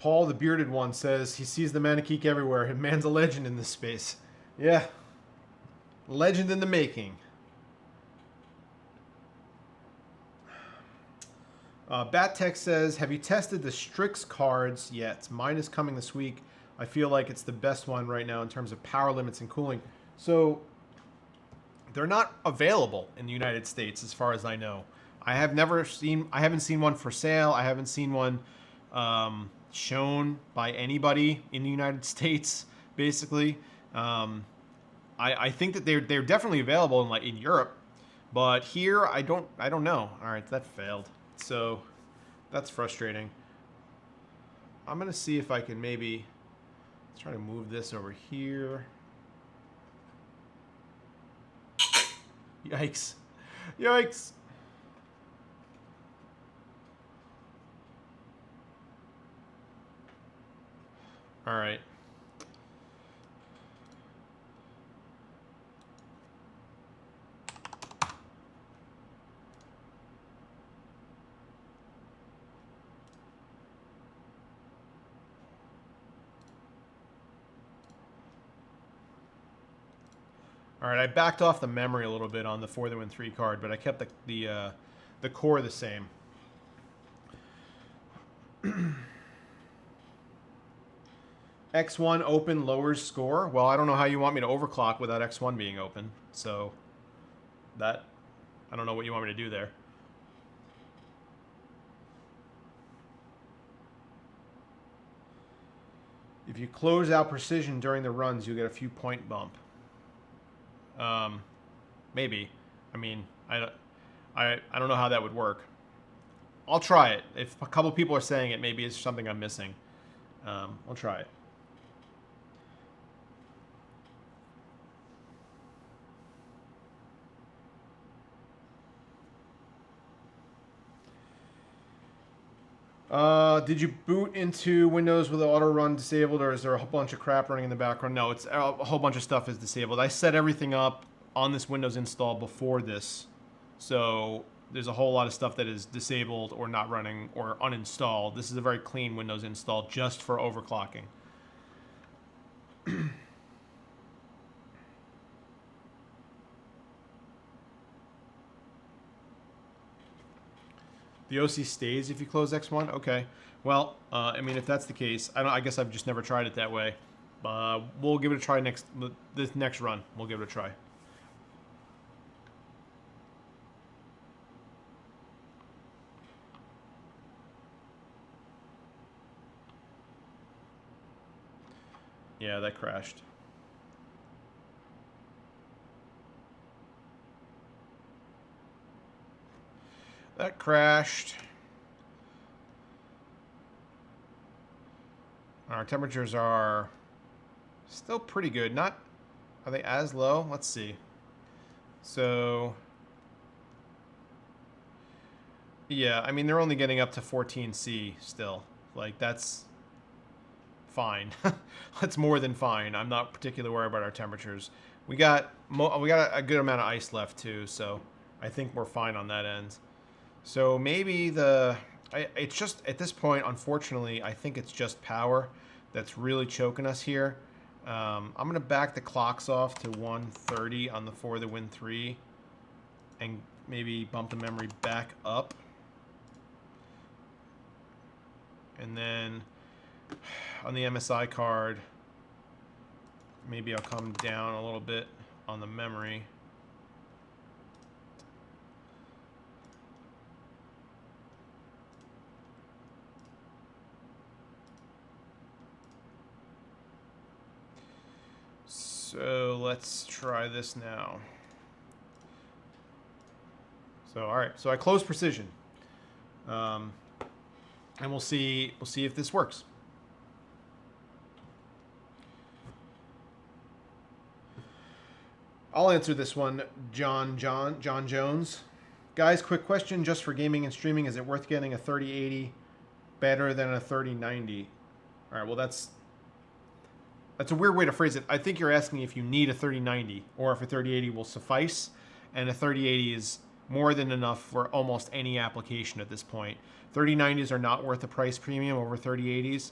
Paul, the bearded one, says he sees the Manigeek everywhere. Man's a legend in this space. Yeah. Legend in the making. BatTech says, have you tested the Strix cards yet? Mine is coming this week. I feel like it's the best one right now in terms of power limits and cooling. So they're not available in the United States as far as I know. I haven't seen one for sale. I haven't seen one shown by anybody in the United States, basically. I think that they're definitely available in Europe, but here I don't know. All right, that failed. So that's frustrating. I'm gonna see if I can maybe try to move this over here. Yikes. Yikes. All right. All right, I backed off the memory a little bit on the For the Win 3 card, but I kept the core the same. X1 open lowers score. Well, I don't know how you want me to overclock without X1 being open. So that, I don't know what you want me to do there. If you close out precision during the runs, you'll get a few point bump. Maybe. I mean, I don't know how that would work. I'll try it. If a couple people are saying it, maybe it's something I'm missing. I'll try it. Did you boot into Windows with the auto run disabled, or is there a whole bunch of crap running in the background? No, it's a whole bunch of stuff is disabled. I set everything up on this Windows install before this, so there's a whole lot of stuff that is disabled or not running or uninstalled. This is a very clean Windows install just for overclocking. The OC stays if you close X1? Okay. Well, I mean, if that's the case, I guess I've just never tried it that way. We'll give it a try this next run. We'll give it a try. Yeah, that crashed. That crashed. Our temperatures are still pretty good. Are they as low? Let's see. So, yeah, I mean, they're only getting up to 14C still. Like, that's fine. That's more than fine. I'm not particularly worried about our temperatures. We got a good amount of ice left too, so I think we're fine on that end. So maybe it's just, at this point, unfortunately, I think it's just power that's really choking us here. I'm going to back the clocks off to 130 on the For the Win 3 and maybe bump the memory back up. And then on the MSI card, maybe I'll come down a little bit on the memory. So let's try this now. So all right, so I close precision, and we'll see if this works. I'll answer this one, John Jones. Guys, quick question, just for gaming and streaming, is it worth getting a 3080 better than a 3090? All right, well that's a weird way to phrase it. I think you're asking if you need a 3090 or if a 3080 will suffice, and a 3080 is more than enough for almost any application at this point. 3090s are not worth a price premium over 3080s.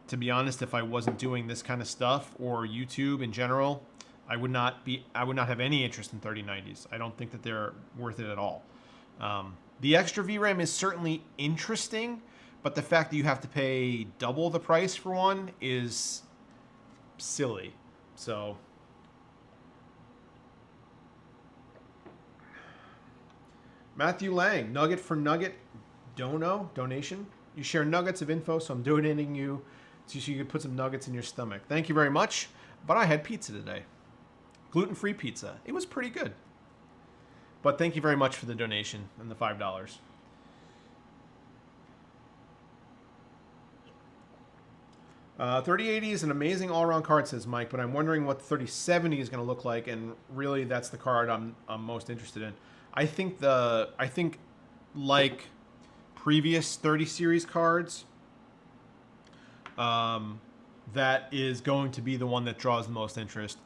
To be honest, if I wasn't doing this kind of stuff or YouTube in general, I would not have any interest in 3090s. I don't think that they're worth it at all. The extra VRAM is certainly interesting, but the fact that you have to pay double the price for one is silly. So Matthew Lang, Nugget for Nugget donation. You share nuggets of info, so I'm donating you so you can put some nuggets in your stomach. Thank you very much. But I had pizza today. Gluten-free pizza. It was pretty good. But thank you very much for the donation and the $5. 3080 is an amazing all-around card, says Mike, but I'm wondering what the 3070 is going to look like, and really that's the card I'm most interested in. I think like previous 30 series cards, that is going to be the one that draws the most interest.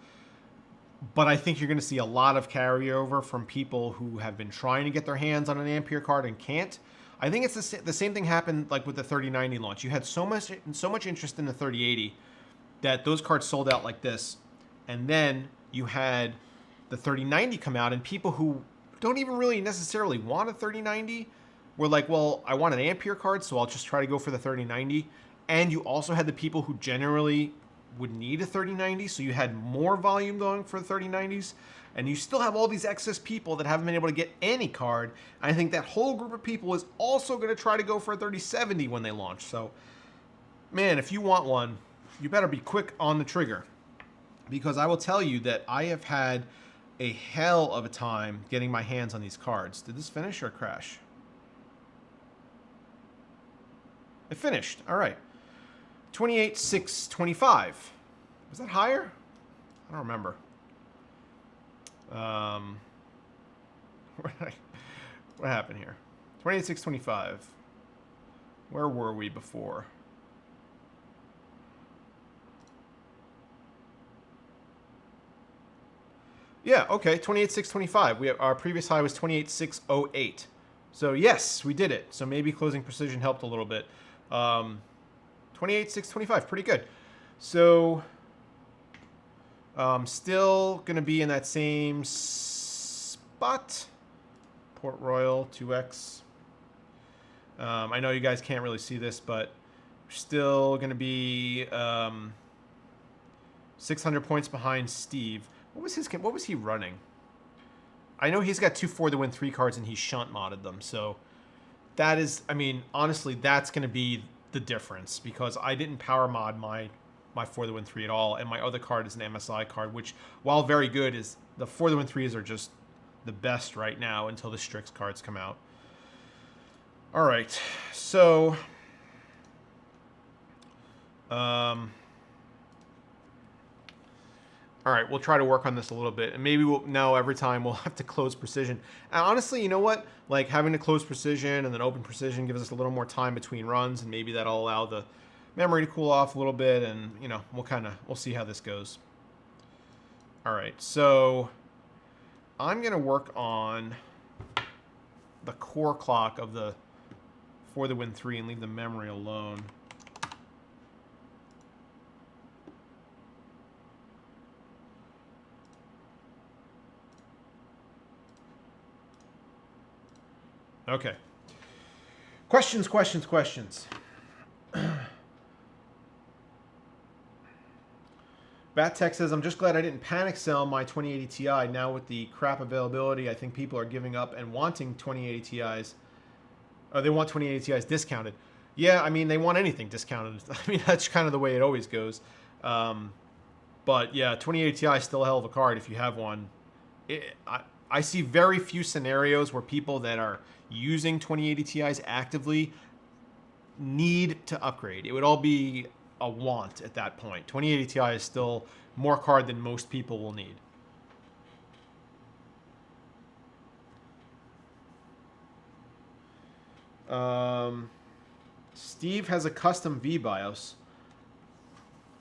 But I think you're going to see a lot of carryover from people who have been trying to get their hands on an Ampere card and can't. I think it's the same thing happened like with the 3090 launch. You had so much interest in the 3080 that those cards sold out like this. And then you had the 3090 come out, and people who don't even really necessarily want a 3090 were like, well, I want an Ampere card, so I'll just try to go for the 3090. And you also had the people who generally would need a 3090, so you had more volume going for the 3090s, and you still have all these excess people that haven't been able to get any card. I think that whole group of people is also going to try to go for a 3070 when they launch. So, man, if you want one, you better be quick on the trigger, because I will tell you that I have had a hell of a time getting my hands on these cards. Did this finish or crash? It finished. All right. 28,625. Was that higher? I don't remember. What happened here? 28,625. Where were we before? Yeah, okay, 28,625. Our previous high was 28,608. So yes, we did it. So maybe closing precision helped a little bit. 28,625, pretty good. So still going to be in that same spot. Port Royal 2X. I know you guys can't really see this, but still going to be 600 points behind Steve. What was he running? I know he's got 2 For the Win 3 cards, and he shunt modded them. So that is, I mean, honestly, that's going to be the difference, because I didn't power mod my For the Win 3 at all, and my other card is an MSI card, which, while very good, is the For the Win 3s are just the best right now until the Strix cards come out. All right, so all right, we'll try to work on this a little bit, and maybe now every time we'll have to close precision. And honestly, you know what? Like, having to close precision and then open precision gives us a little more time between runs, and maybe that'll allow the memory to cool off a little bit, and you know, we'll see how this goes. All right, so I'm gonna work on the core clock of the For the Win 3 and leave the memory alone. Okay. Questions. BatTech says, I'm just glad I didn't panic sell my 2080 Ti. Now with the crap availability, I think people are giving up and wanting 2080 Ti's. They want 2080 Ti's discounted. Yeah, I mean, they want anything discounted. I mean, that's kind of the way it always goes. But yeah, 2080 Ti is still a hell of a card if you have one. I see very few scenarios where people that are using 2080 Ti's actively need to upgrade. It would all be a want at that point. 2080 Ti is still more card than most people will need. Steve has a custom V-BIOS.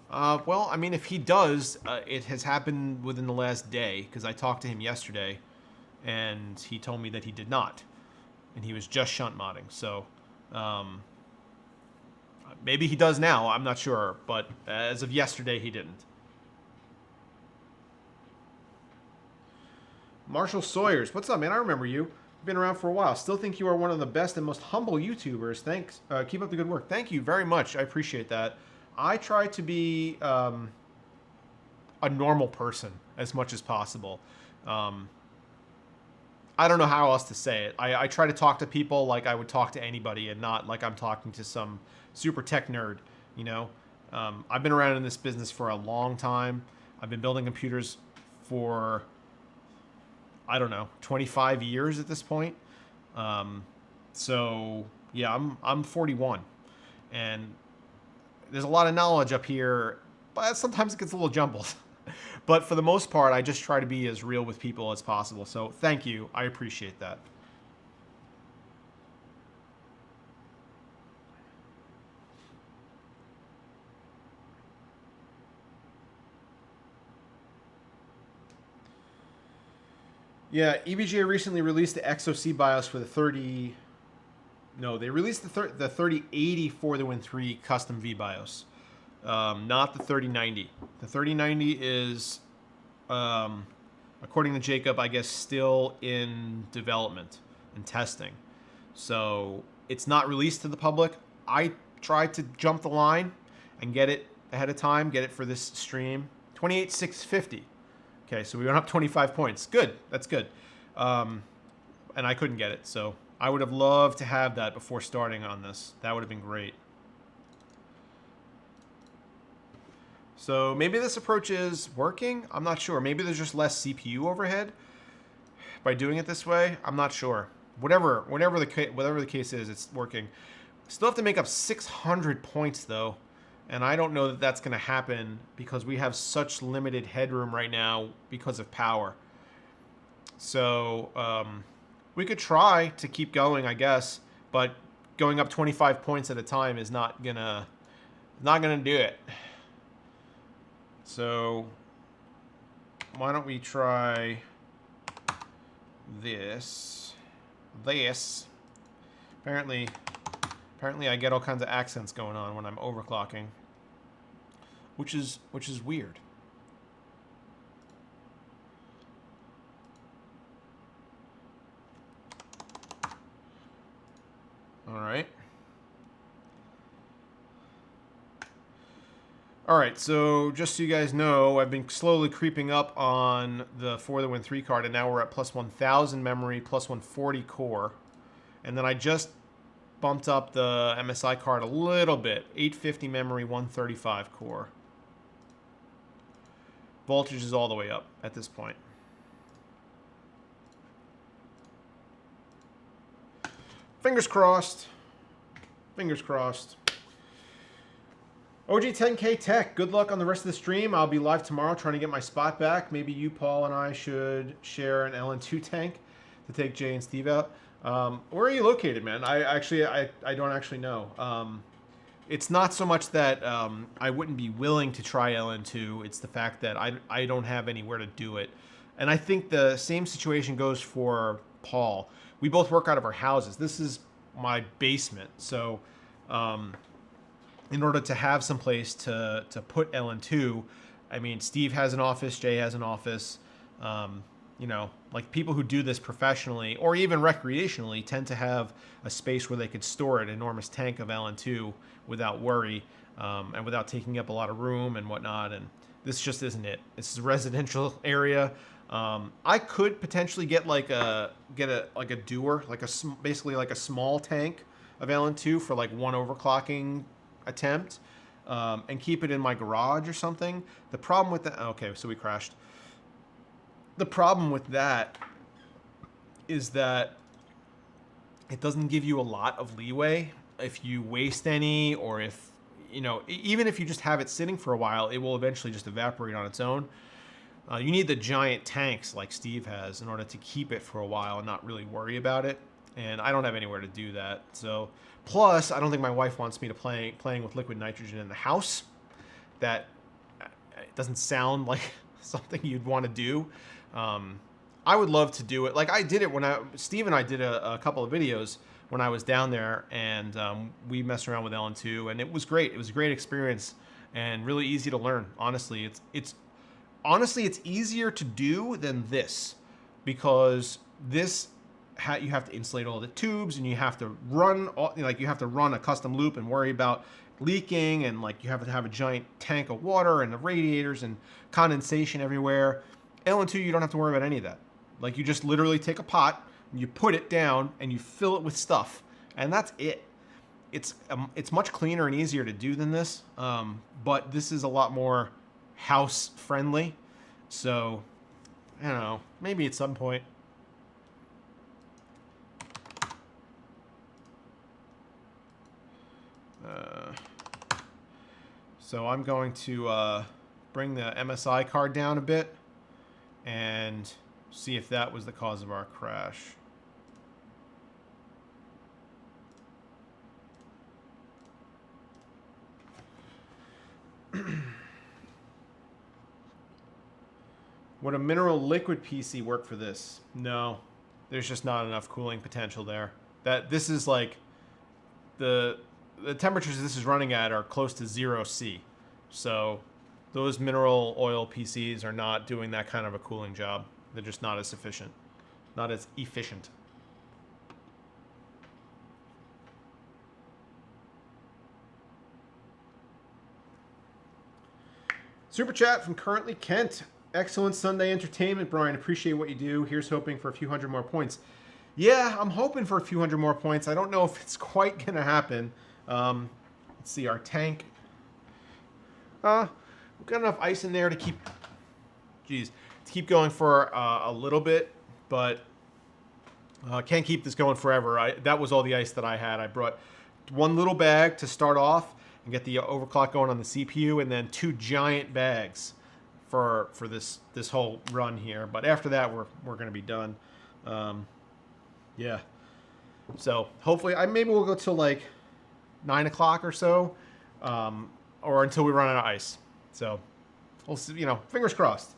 Well, I mean, if he does, it has happened within the last day, because I talked to him yesterday, and he told me that he did not, and he was just shunt modding. So maybe he does now, I'm not sure, but as of yesterday he didn't. Marshall Sawyers, what's up, man? I remember you. You've been around for a while. Still think you are one of the best and most humble YouTubers. Thanks. Keep up the good work. Thank you very much. I appreciate that. I try to be a normal person as much as possible. I don't know how else to say it. I try to talk to people like I would talk to anybody, and not like I'm talking to some super tech nerd, you know? I've been around in this business for a long time. I've been building computers for, I don't know, 25 years at this point. So yeah, I'm 41, and there's a lot of knowledge up here, but sometimes it gets a little jumbled. But for the most part, I just try to be as real with people as possible. So thank you. I appreciate that. Yeah, EVGA recently released the XOC BIOS for the 30. No, they released the 3080 for the Win 3 custom V BIOS, not the 3090. The 3090 is, according to Jacob, I guess still in development and testing. So it's not released to the public. I tried to jump the line and get it ahead of time, get it for this stream. 28,650. Okay, so we went up 25 points. Good, that's good. And I couldn't get it, so I would have loved to have that before starting on this. That would have been great. So maybe this approach is working. I'm not sure. Maybe there's just less CPU overhead by doing it this way. I'm not sure. Whatever the case is, it's working. Still have to make up 600 points though, and I don't know that that's going to happen because we have such limited headroom right now because of power. So we could try to keep going, I guess, but going up 25 points at a time is not gonna do it. So why don't we try this? Apparently I get all kinds of accents going on when I'm overclocking, which is weird. All right. All right, so just so you guys know, I've been slowly creeping up on the for the Win 3 card, and now we're at plus 1,000 memory, plus 140 core. And then I just bumped up the MSI card a little bit, 850 memory, 135 core. Voltage is all the way up at this point. Fingers crossed. Fingers crossed. OG 10K Tech, good luck on the rest of the stream. I'll be live tomorrow trying to get my spot back. Maybe you, Paul, and I should share an LN2 tank to take Jay and Steve out. Where are you located, man? I don't actually know. It's not so much that I wouldn't be willing to try LN2. It's the fact that I don't have anywhere to do it. And I think the same situation goes for Paul. We both work out of our houses. This is my basement. So in order to have some place to put LN2, I mean, Steve has an office, Jay has an office. You know, like people who do this professionally or even recreationally tend to have a space where they could store an enormous tank of LN2 without worry and without taking up a lot of room and whatnot. And this just isn't it. This is a residential area. I could potentially get like a doer, basically like a small tank of LN2 for like one overclocking attempt, and keep it in my garage or something. The problem with that, okay, so we crashed. The problem with that is that it doesn't give you a lot of leeway. If you waste any, or if, you know, even if you just have it sitting for a while, it will eventually just evaporate on its own. You need the giant tanks like Steve has in order to keep it for a while and not really worry about it. And I don't have anywhere to do that. So, plus, I don't think my wife wants me to playing with liquid nitrogen in the house. That it doesn't sound like something you'd want to do. I would love to do it. Like I did it when Steve and I did a couple of videos when I was down there, and we messed around with LN2, and it was great. It was a great experience and really easy to learn. Honestly, honestly it's easier to do than this, because this you have to insulate all the tubes, and you have to run you have to run a custom loop and worry about leaking, and like you have to have a giant tank of water and the radiators and condensation everywhere. LN2, you don't have to worry about any of that. Like you just literally take a pot, and you put it down, and you fill it with stuff, and that's it. It's much cleaner and easier to do than this, but this is a lot more house friendly. So I don't know, maybe at some point. So I'm going to bring the MSI card down a bit and see if that was the cause of our crash. Would a mineral liquid PC work for this? No, there's just not enough cooling potential there. This is like the temperatures this is running at are close to 0°C. So those mineral oil PCs are not doing that kind of a cooling job. They're just not as efficient. Not as efficient. Super chat from Currently Kent. Excellent Sunday entertainment, Brian. Appreciate what you do. Here's hoping for a few hundred more points. Yeah, I'm hoping for a few hundred more points. I don't know if it's quite going to happen. Let's see, our tank. We've got enough ice in there to keep, to keep going for a little bit, but can't keep this going forever. That was all the ice that I had. I brought one little bag to start off and get the overclock going on the CPU, and then 2 giant bags for this whole run here. But after that, we're going to be done. Yeah. So hopefully, maybe we'll go till like 9 o'clock or so, or until we run out of ice. So we'll see, fingers crossed.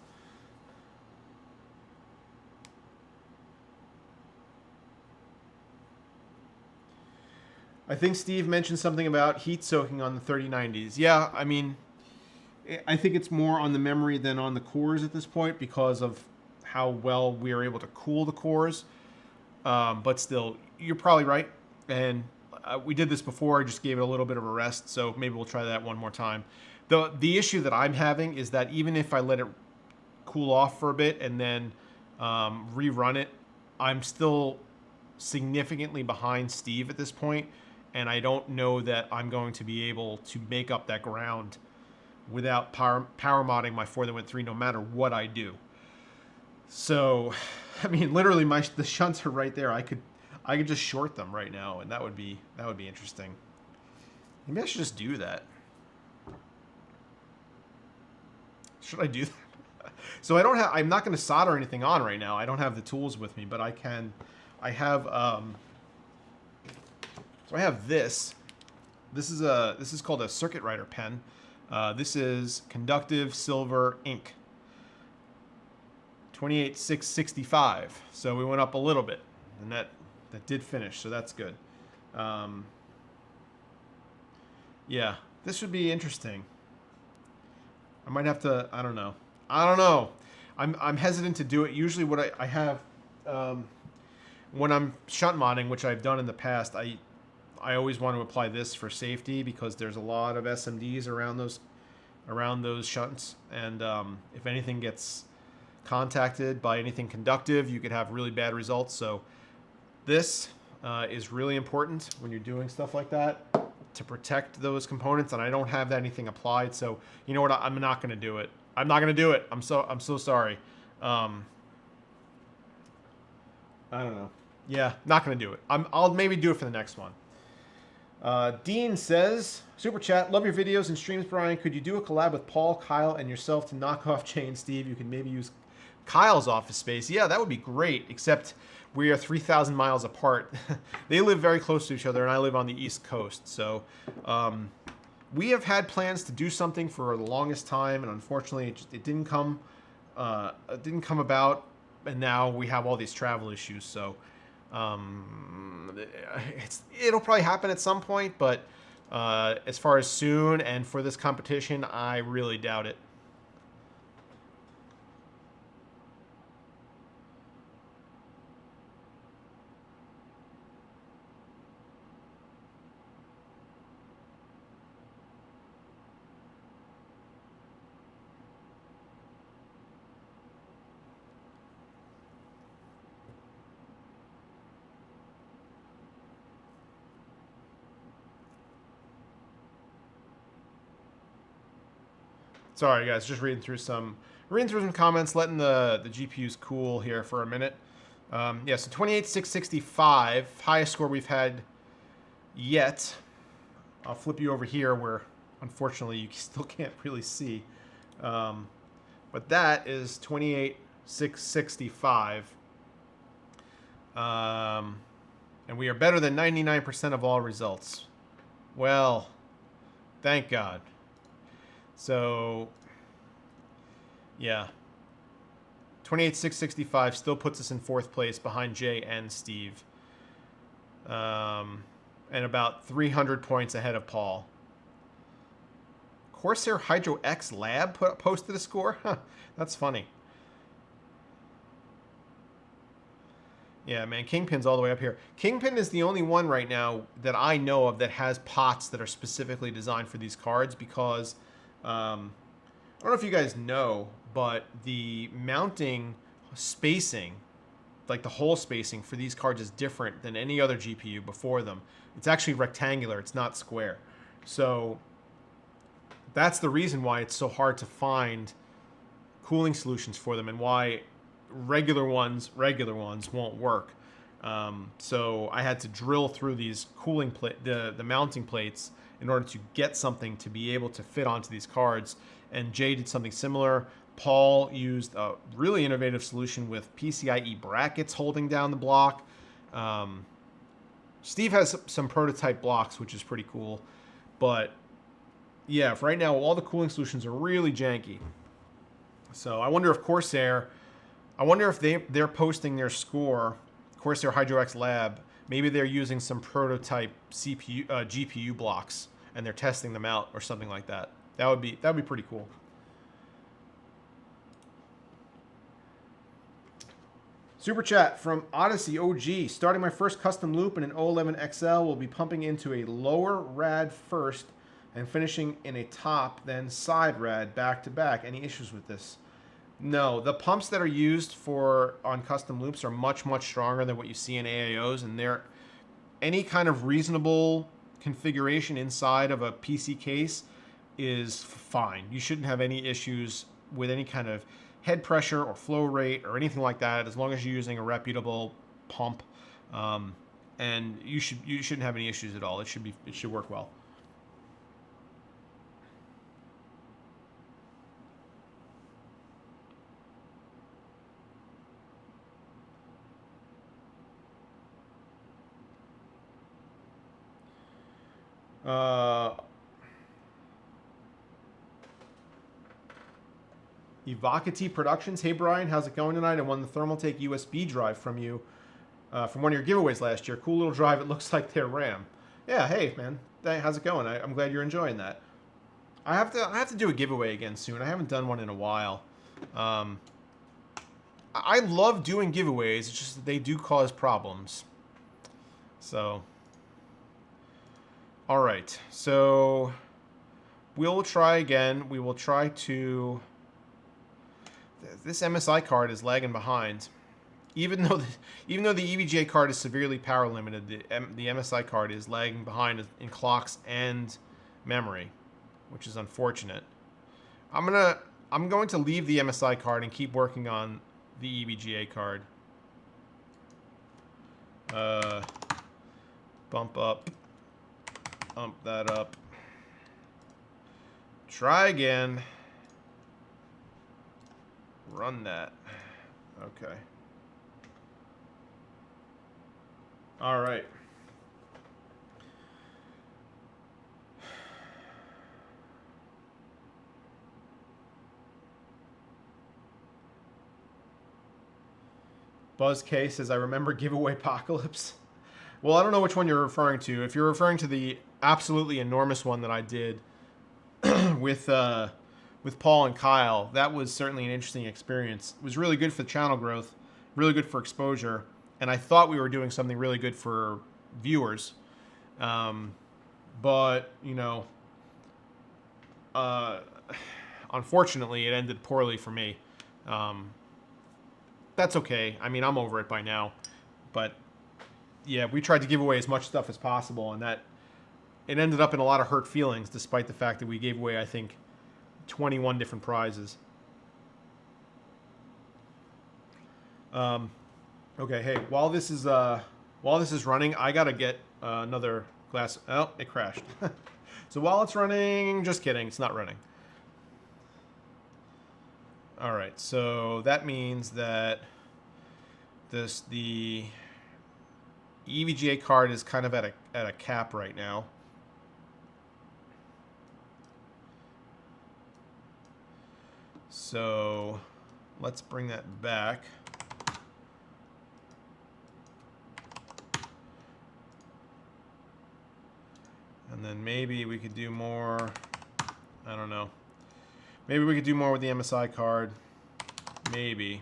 I think Steve mentioned something about heat soaking on the 3090s. Yeah, I mean, I think it's more on the memory than on the cores at this point because of how well we are able to cool the cores. But still, you're probably right. And we did this before. I just gave it a little bit of a rest. So maybe we'll try that one more time. The issue that I'm having is that even if I let it cool off for a bit and then rerun it, I'm still significantly behind Steve at this point. And I don't know that I'm going to be able to make up that ground without power modding my 4-3 no matter what I do. So, I mean, literally the shunts are right there. I could just short them right now, and that would be interesting. Maybe I should just do that. Should I do that? So I'm not going to solder anything on right now. I don't have the tools with me, but I have this. This is called a circuit writer pen. This is conductive silver ink. 28665. So we went up a little bit, and that did finish. So that's good. Yeah, this would be interesting. I might have to. I don't know. I'm hesitant to do it. Usually, what I have when I'm shunt modding, which I've done in the past, I always want to apply this for safety because there's a lot of SMDs around those shunts, and if anything gets contacted by anything conductive, you could have really bad results. So this is really important when you're doing stuff like that to protect those components, and I don't have anything applied. So you know what? I'm not going to do it. I'm not going to do it. I'm so sorry. I don't know. Yeah, not going to do it. I'll maybe do it for the next one. Dean says, Super Chat, love your videos and streams, Brian. Could you do a collab with Paul, Kyle, and yourself to knock off Jay and Steve? You can maybe use Kyle's office space. Yeah, that would be great, except we are 3,000 miles apart. They live very close to each other, and I live on the East Coast. So we have had plans to do something for the longest time, and unfortunately, it didn't come about. and now we have all these travel issues. So it'll probably happen at some point, but as far as soon and for this competition, I really doubt it. Sorry, guys, just reading through some comments, letting the GPUs cool here for a minute. Yeah, so 28,665, highest score we've had yet. I'll flip you over here where, unfortunately, you still can't really see. But that is 28,665. And we are better than 99% of all results. Well, thank God. So, yeah. 28,665 still puts us in 4th place behind Jay and Steve. And about 300 points ahead of Paul. Corsair Hydro X Lab posted a score? Huh, that's funny. Yeah, man, Kingpin's all the way up here. Kingpin is the only one right now that I know of that has pots that are specifically designed for these cards because... I don't know if you guys know, but the mounting spacing, like the hole spacing for these cards is different than any other GPU before them. It's actually rectangular. It's not square. So that's the reason why it's so hard to find cooling solutions for them and why regular ones won't work. So I had to drill through these cooling the mounting plates in order to get something to be able to fit onto these cards. And Jay did something similar. Paul used a really innovative solution with PCIe brackets holding down the block. Steve has some prototype blocks, which is pretty cool. But yeah, for right now, all the cooling solutions are really janky. So I wonder if Corsair, they're posting their score, Corsair Hydro X Lab. Maybe they're using some prototype GPU blocks and they're testing them out or something like that. That would be pretty cool. Super chat from Odyssey OG. Starting my first custom loop in an O11 XL, will be pumping into a lower rad first and finishing in a top, then side rad back to back. Any issues with this? No, the pumps that are used on custom loops are much stronger than what you see in AIOs, and they're any kind of reasonable configuration inside of a PC case is fine. You shouldn't have any issues with any kind of head pressure or flow rate or anything like that, as long as you're using a reputable pump, and you shouldn't have any issues at all. It should work well. Evocati Productions. Hey Brian, how's it going tonight? I won the Thermaltake USB drive from you from one of your giveaways last year. Cool little drive. It looks like their RAM. Yeah. Hey man, how's it going? I'm glad you're enjoying that. I have to do a giveaway again soon. I haven't done one in a while. I love doing giveaways. It's just that they do cause problems. So. All right, so we'll try again. We will try to... This MSI card is lagging behind. Even though the EVGA card is severely power limited, the MSI card is lagging behind in clocks and memory, which is unfortunate. I'm going to leave the MSI card and keep working on the EVGA card. Bump up. Pump that up. Try again. Run that. Okay. All right. Buzz K says, I remember giveaway apocalypse. Well, I don't know which one you're referring to. If you're referring to the absolutely enormous one that I did with Paul and Kyle, that was certainly an interesting experience. It was really good for channel growth, really good for exposure, and I thought we were doing something really good for viewers. But, you know, unfortunately, it ended poorly for me. That's okay. I mean, I'm over it by now. But, yeah, we tried to give away as much stuff as possible, and that it ended up in a lot of hurt feelings, despite the fact that we gave away, I think, 21 different prizes. Okay, hey, while this is running, I gotta get another glass. Oh, it crashed. So while it's running, just kidding, it's not running. All right, so that means that the EVGA card is kind of at a cap right now. So let's bring that back. And then maybe we could do more. I don't know. Maybe we could do more with the MSI card. Maybe.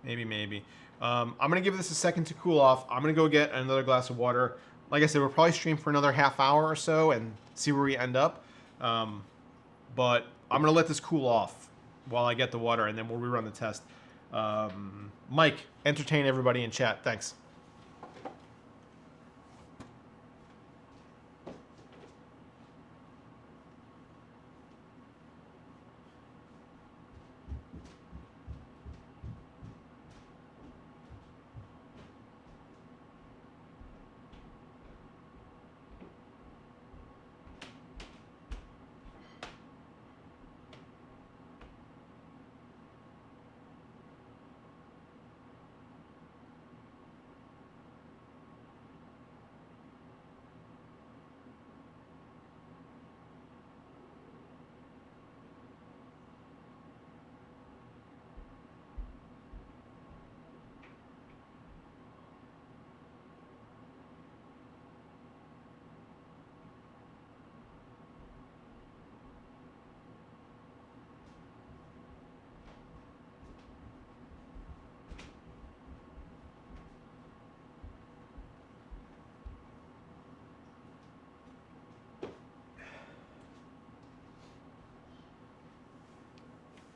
I'm going to give this a second to cool off. I'm going to go get another glass of water. Like I said, we'll probably stream for another half hour or so and see where we end up. But I'm going to let this cool off while I get the water, and then we'll rerun the test. Mike, entertain everybody in chat. Thanks.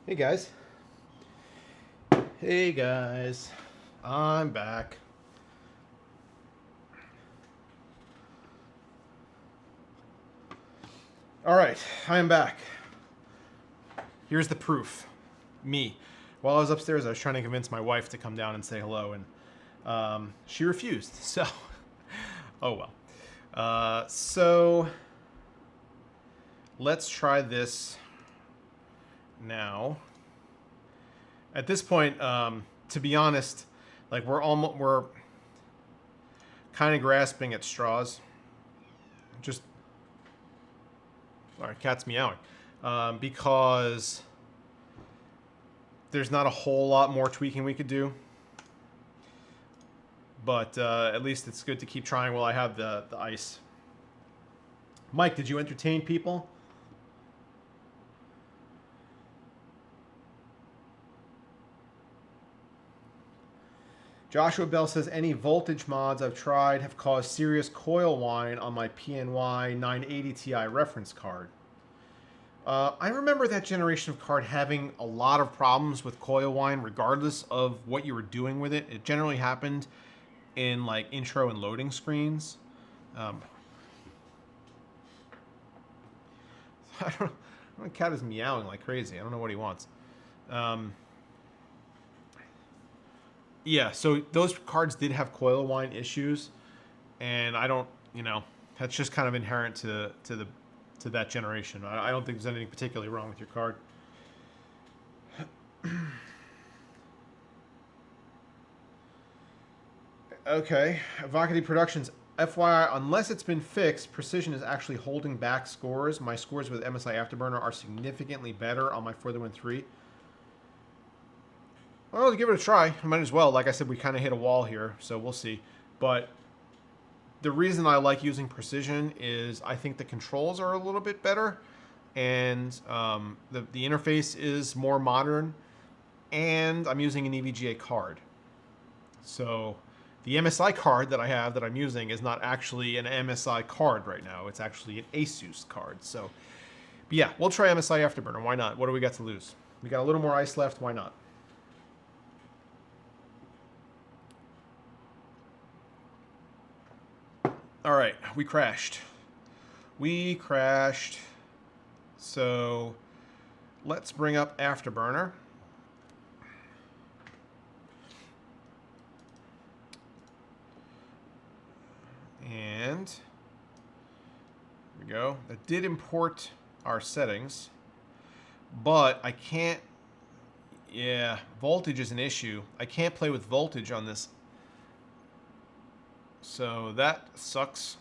Hey guys. Hey guys. I'm back. All right, I am back. Here's the proof. Me. While I was upstairs, I was trying to convince my wife to come down and say hello, and she refused. So, oh well. So, let's try this now. At this point, to be honest, like we're kind of grasping at straws. Just sorry, cat's meowing, because there's not a whole lot more tweaking we could do. But at least it's good to keep trying while I have the ice. Mike, did you entertain people? Joshua Bell says, any voltage mods I've tried have caused serious coil whine on my PNY 980 Ti reference card. I remember that generation of card having a lot of problems with coil whine regardless of what you were doing with it. It generally happened in like intro and loading screens. I don't know. The cat is meowing like crazy. I don't know what he wants. Yeah, so those cards did have coil whine issues, and I don't, you know, that's just kind of inherent to that generation. I don't think there's anything particularly wrong with your card. Okay, Evocative Productions. FYI, unless it's been fixed, Precision is actually holding back scores. My scores with MSI Afterburner are significantly better on my 4013. Well, give it a try. I might as well. Like I said, we kind of hit a wall here, so we'll see. But the reason I like using Precision is I think the controls are a little bit better, and the interface is more modern, and I'm using an EVGA card. So the MSI card that I have that I'm using is not actually an MSI card right now. It's actually an Asus card. So, but yeah, we'll try MSI Afterburner. Why not? What do we got to lose? We got a little more ice left. Why not? All right, we crashed. We crashed. So let's bring up Afterburner. And here we go. That did import our settings, but I can't. Yeah, voltage is an issue. I can't play with voltage on this. So that sucks.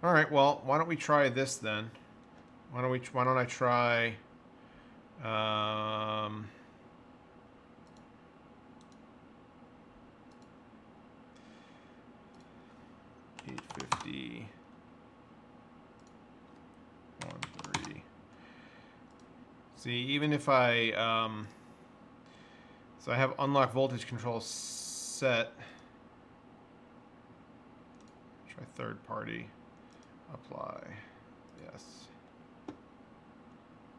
All right, well, why don't we try this then? Why don't I try 850 13. See, even if I so I have unlock voltage control set. Try third party. Apply. Yes.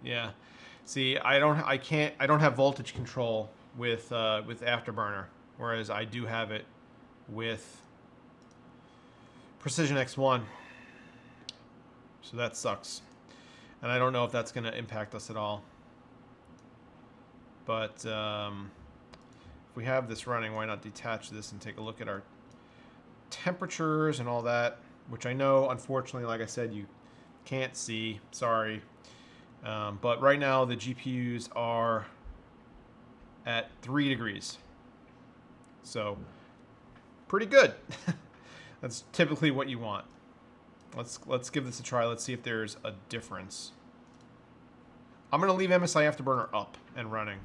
Yeah. See, I don't have voltage control with Afterburner, whereas I do have it with Precision X1. So that sucks. And I don't know if that's going to impact us at all. But if we have this running, why not detach this and take a look at our temperatures and all that, which I know, unfortunately, like I said, you can't see. Sorry. But right now, the GPUs are at 3 degrees. So, pretty good. That's typically what you want. Let's give this a try. Let's see if there's a difference. I'm going to leave MSI Afterburner up and running.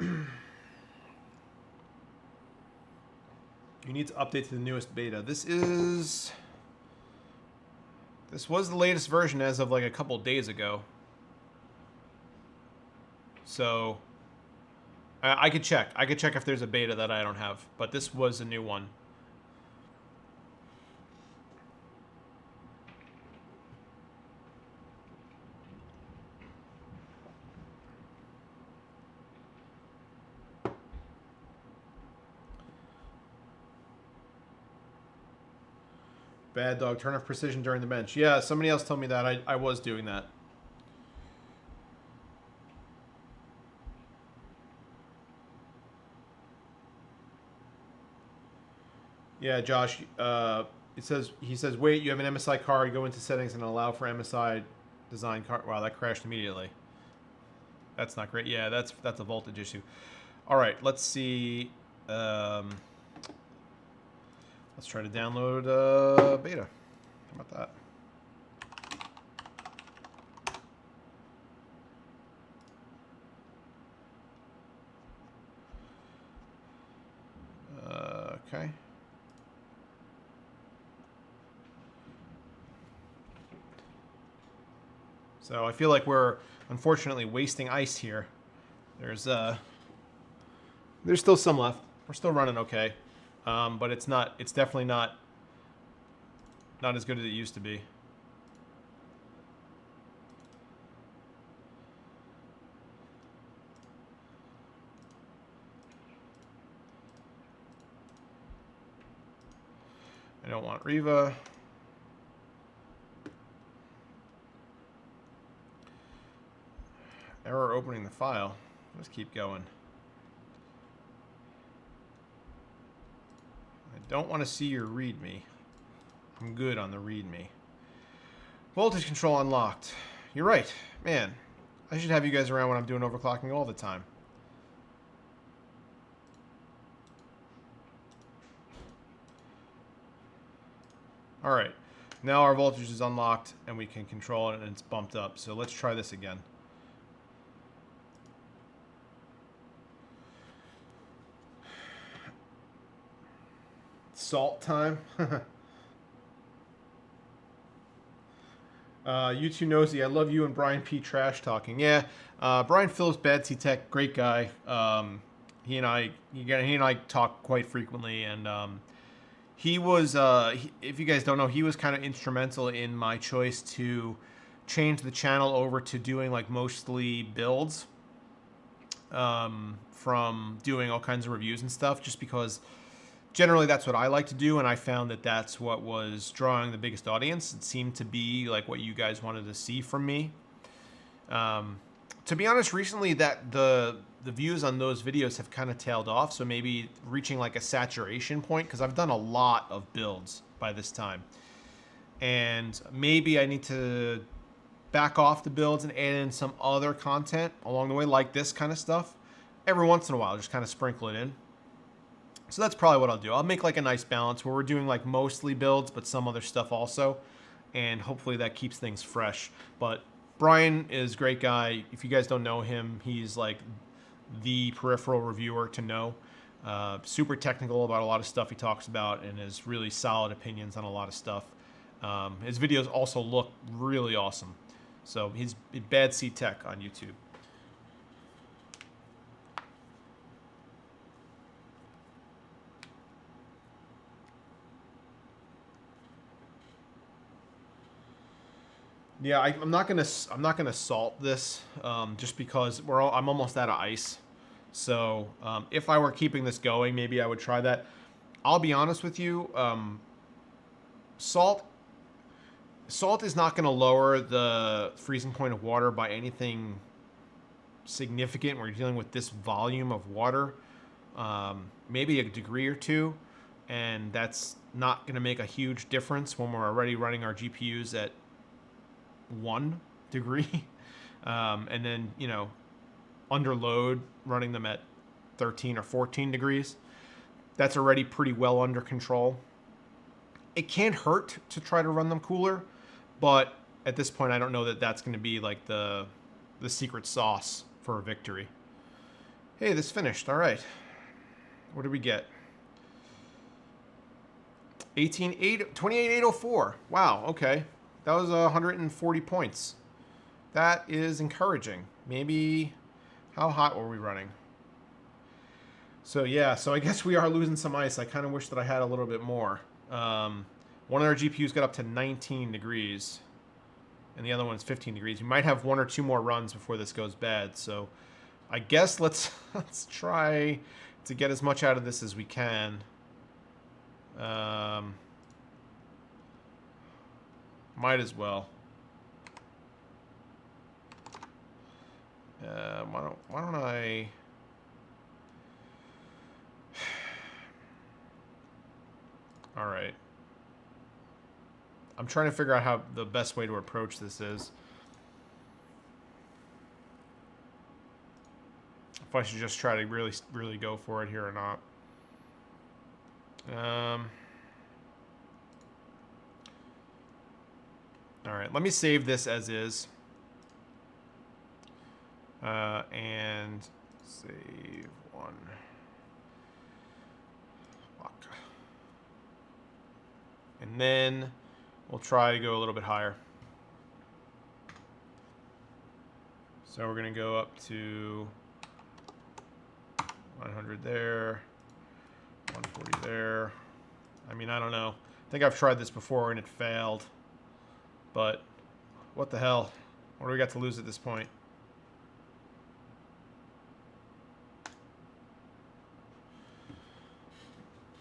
You need to update to the newest beta. This was the latest version as of like a couple days ago. So I could check. I could check if there's a beta that I don't have, but this was a new one. Bad dog, turn off precision during the bench. Yeah, somebody else told me that. I was doing that. Yeah, Josh, he says, wait, you have an MSI card, go into settings and allow for MSI design card. Wow, that crashed immediately. That's not great. Yeah, that's a voltage issue. All right, let's see. Let's try to download beta. How about that? Okay. So I feel like we're unfortunately wasting ice here. There's still some left. We're still running okay. But it's definitely not as good as it used to be. I don't want Riva. Error opening the file. Let's keep going. I don't want to see your README. I'm good on the README. Voltage control unlocked. You're right. Man, I should have you guys around when I'm doing overclocking all the time. All right. Now our voltage is unlocked and we can control it and it's bumped up. So let's try this again. Salt time. YouTube Nosy, I love you and Brian P. Trash talking. Yeah, Brian Phillips, Bad T Tech, great guy. He and I talk quite frequently, and he was, if you guys don't know, he was kind of instrumental in my choice to change the channel over to doing like mostly builds, from doing all kinds of reviews and stuff, just because generally that's what I like to do, and I found that that's what was drawing the biggest audience. It seemed to be like what you guys wanted to see from me. To be honest, recently that the views on those videos have kind of tailed off, so maybe reaching like a saturation point, because I've done a lot of builds by this time, and maybe I need to back off the builds and add in some other content along the way, like this kind of stuff every once in a while, just kind of sprinkle it in. So that's probably what I'll do. I'll make like a nice balance where we're doing like mostly builds, but some other stuff also. And hopefully that keeps things fresh. But Brian is a great guy. If you guys don't know him, he's like the peripheral reviewer to know. Super technical about a lot of stuff he talks about and has really solid opinions on a lot of stuff. His videos also look really awesome. So he's Bad C Tech on YouTube. Yeah, I'm not gonna salt this, just because I'm almost out of ice. So if I were keeping this going, maybe I would try that. I'll be honest with you, salt is not going to lower the freezing point of water by anything significant. We're dealing with this volume of water, maybe a degree or two, and that's not going to make a huge difference when we're already running our GPUs at 1 degree, and then, you know, under load running them at 13 or 14 degrees. That's already pretty well under control. It can't hurt to try to run them cooler, but at this point I don't know that that's going to be like the secret sauce for a victory. Hey, this finished. All right, what did we get? 28,804. Wow, okay. That was 140 points. That is encouraging. Maybe, how hot were we running? So yeah, so I guess we are losing some ice. I kind of wish that I had a little bit more. One of our GPUs got up to 19 degrees, and the other one's 15 degrees. We might have 1 or 2 more runs before this goes bad. So I guess let's try to get as much out of this as we can. Might as well. Why don't I? All right. I'm trying to figure out how the best way to approach this is. If I should just try to really go for it here or not. All right, let me save this as is. And save one. Fuck. And then we'll try to go a little bit higher. So we're going to go up to 100 there, 140 there. I mean, I don't know. I think I've tried this before and it failed. But what the hell? What do we got to lose at this point?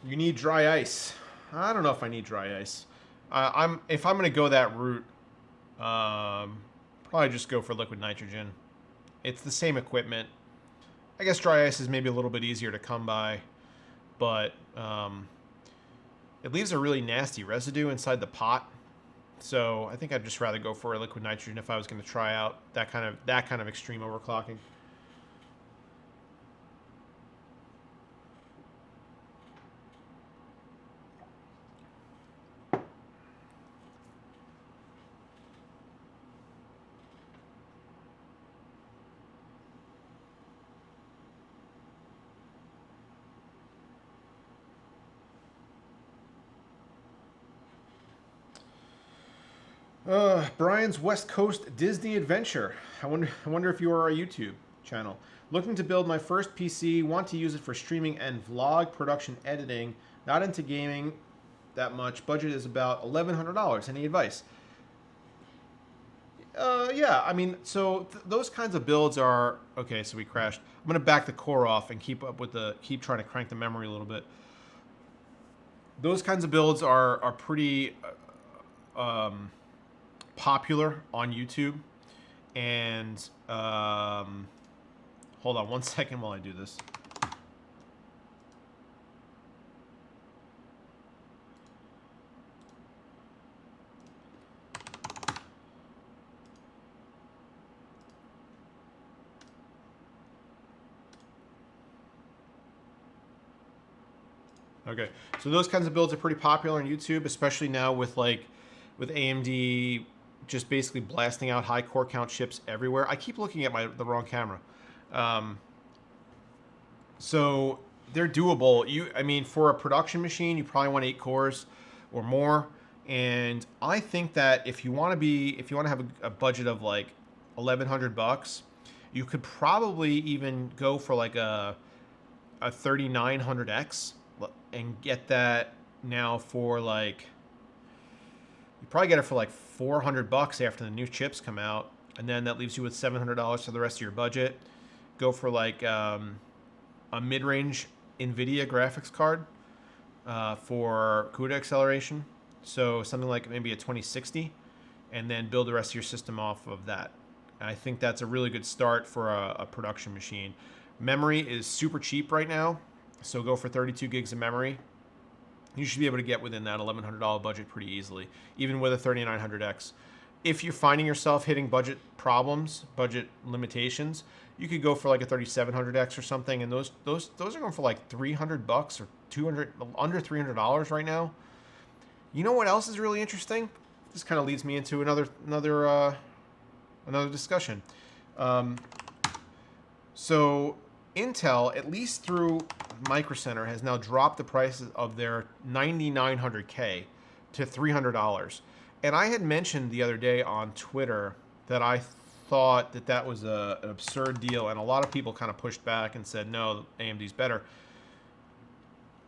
You need dry ice. I don't know if I need dry ice. If I'm going to go that route, probably just go for liquid nitrogen. It's the same equipment. I guess dry ice is maybe a little bit easier to come by, but it leaves a really nasty residue inside the pot. So I think I'd just rather go for a liquid nitrogen if I was going to try out that kind of extreme overclocking. Brian's West Coast Disney Adventure. I wonder if you are our YouTube channel. Looking to build my first PC. Want to use it for streaming and vlog production editing. Not into gaming that much. Budget is about $1,100. Any advice? Yeah. I mean, so those kinds of builds are okay. So we crashed. I'm gonna back the core off and keep trying to crank the memory a little bit. Those kinds of builds are pretty popular on YouTube. And hold on 1 second while I do this. Okay, so those kinds of builds are pretty popular on YouTube, especially now with AMD just basically blasting out high core count chips everywhere. I keep looking at the wrong camera. So they're doable. I mean, for a production machine, you probably want 8 cores or more. And I think that if you want to have a budget of like $1,100, you could probably even go for like a 3900X and get that now for like, you probably get it for like $400 after the new chips come out, and then that leaves you with $700 for the rest of your budget. Go for like a mid-range NVIDIA graphics card for CUDA acceleration, so something like maybe a 2060, and then build the rest of your system off of that. I think that's a really good start for a production machine. Memory is super cheap right now, so go for 32 gigs of memory. You should be able to get within that $1,100 budget pretty easily, even with a 3900X. If you're finding yourself hitting budget problems, budget limitations, you could go for like a 3700X or something, and those are going for like $300 or 200, under $300 right now. You know what else is really interesting? This kind of leads me into another discussion. So Intel, at least through Micro Center, has now dropped the prices of their 9900K to $300. And I had mentioned the other day on Twitter that I thought that was an absurd deal, and a lot of people kind of pushed back and said, no, AMD's better.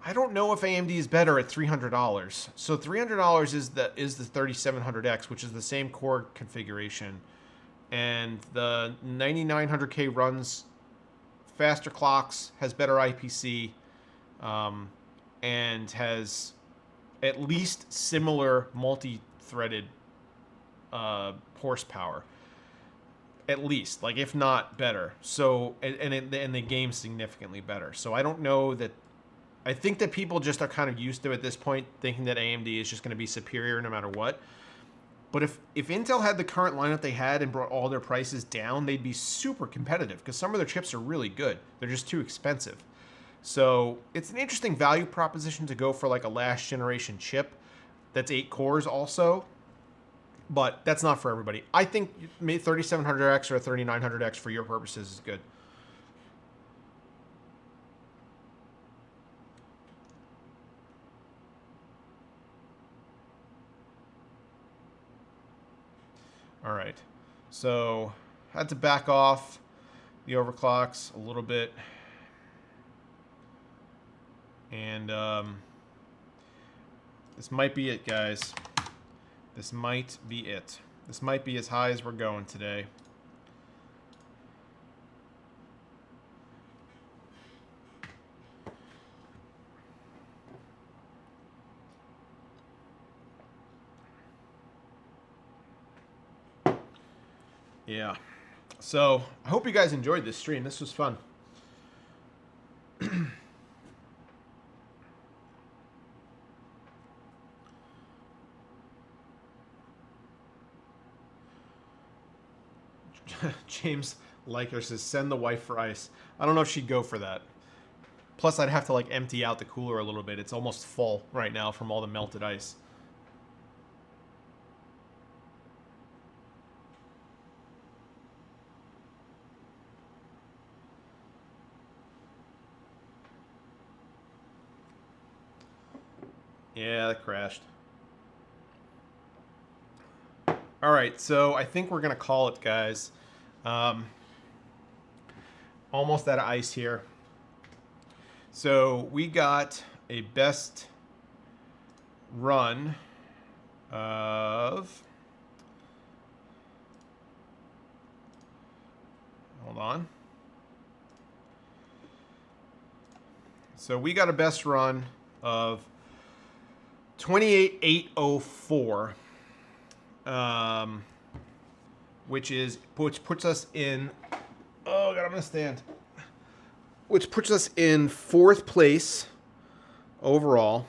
I don't know if AMD is better at $300. So $300 is the 3700X, which is the same core configuration, and the 9900K runs faster clocks, has better IPC, and has at least similar multi-threaded horsepower. At least, like, if not better. So, and the game's significantly better. So I don't know that. I think that people just are kind of used to at this point thinking that AMD is just going to be superior no matter what. But if Intel had the current lineup they had and brought all their prices down, they'd be super competitive because some of their chips are really good. They're just too expensive. So it's an interesting value proposition to go for like a last generation chip that's 8 cores also. But that's not for everybody. I think 3700X or a 3900X for your purposes is good. All right, so had to back off the overclocks a little bit, and this might be it, guys. This might be it. This might be as high as we're going today. Yeah. So I hope you guys enjoyed this stream. This was fun. James Liker says, send the wife for ice. I don't know if she'd go for that. Plus, I'd have to like empty out the cooler a little bit. It's almost full right now from all the melted ice. Yeah, that crashed. All right, so I think we're gonna call it, guys. Almost out of ice here. So we got a best run of, hold on. So we got a best run of 28,804, which puts us in, oh God, I'm gonna stand. Which puts us in 4th place overall.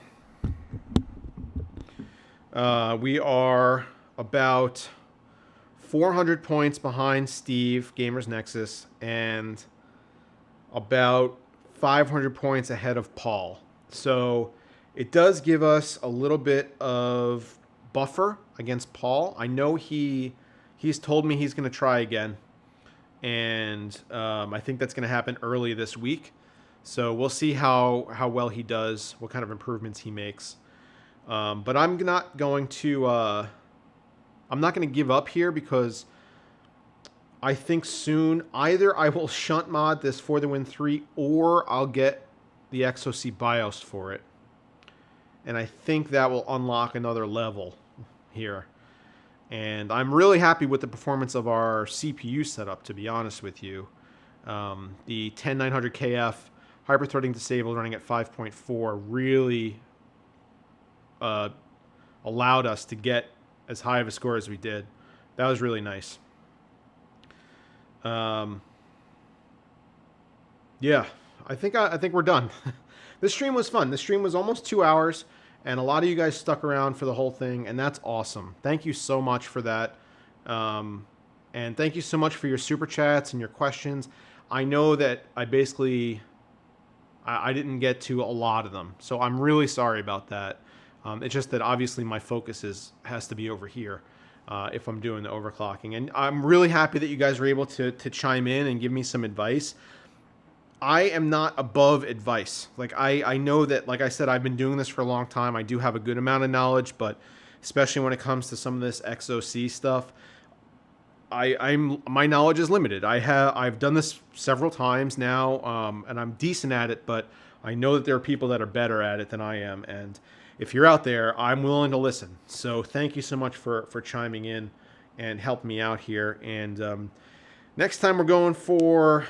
We are about 400 points behind Steve, Gamers Nexus, and about 500 points ahead of Paul. So it does give us a little bit of buffer against Paul. I know he's told me he's going to try again, and I think that's going to happen early this week. So we'll see how well he does, what kind of improvements he makes. But I'm not going to give up here, because I think soon either I will shunt mod this For the Win 3, or I'll get the XOC BIOS for it. And I think that will unlock another level here. And I'm really happy with the performance of our CPU setup, to be honest with you. The 10900KF hyperthreading disabled running at 5.4 really allowed us to get as high of a score as we did. That was really nice. Yeah, I think we're done. This stream was fun. This stream was almost 2 hours, and a lot of you guys stuck around for the whole thing, and that's awesome. Thank you so much for that. And thank you so much for your super chats and your questions. I know that I didn't get to a lot of them, so I'm really sorry about that. It's just that obviously my focus has to be over here if I'm doing the overclocking. And I'm really happy that you guys were able to chime in and give me some advice. I am not above advice. Like I know that, like I said, I've been doing this for a long time. I do have a good amount of knowledge, but especially when it comes to some of this XOC stuff, my knowledge is limited. I've done this several times now, and I'm decent at it, but I know that there are people that are better at it than I am. And if you're out there, I'm willing to listen. So thank you so much for chiming in and helping me out here. And next time we're going for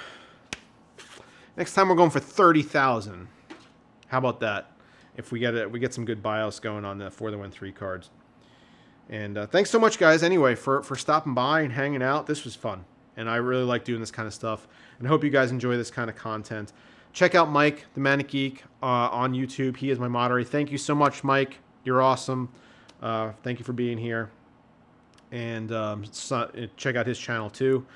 30,000. How about that? If we get some good BIOS going on the For the Win 3 cards. And thanks so much, guys, anyway, for stopping by and hanging out. This was fun, and I really like doing this kind of stuff, and I hope you guys enjoy this kind of content. Check out Mike, the Manic Geek, on YouTube. He is my moderator. Thank you so much, Mike. You're awesome. Thank you for being here. And check out his channel, too.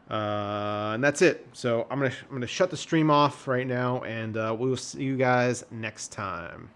And that's it. So I'm gonna shut the stream off right now, and we'll see you guys next time.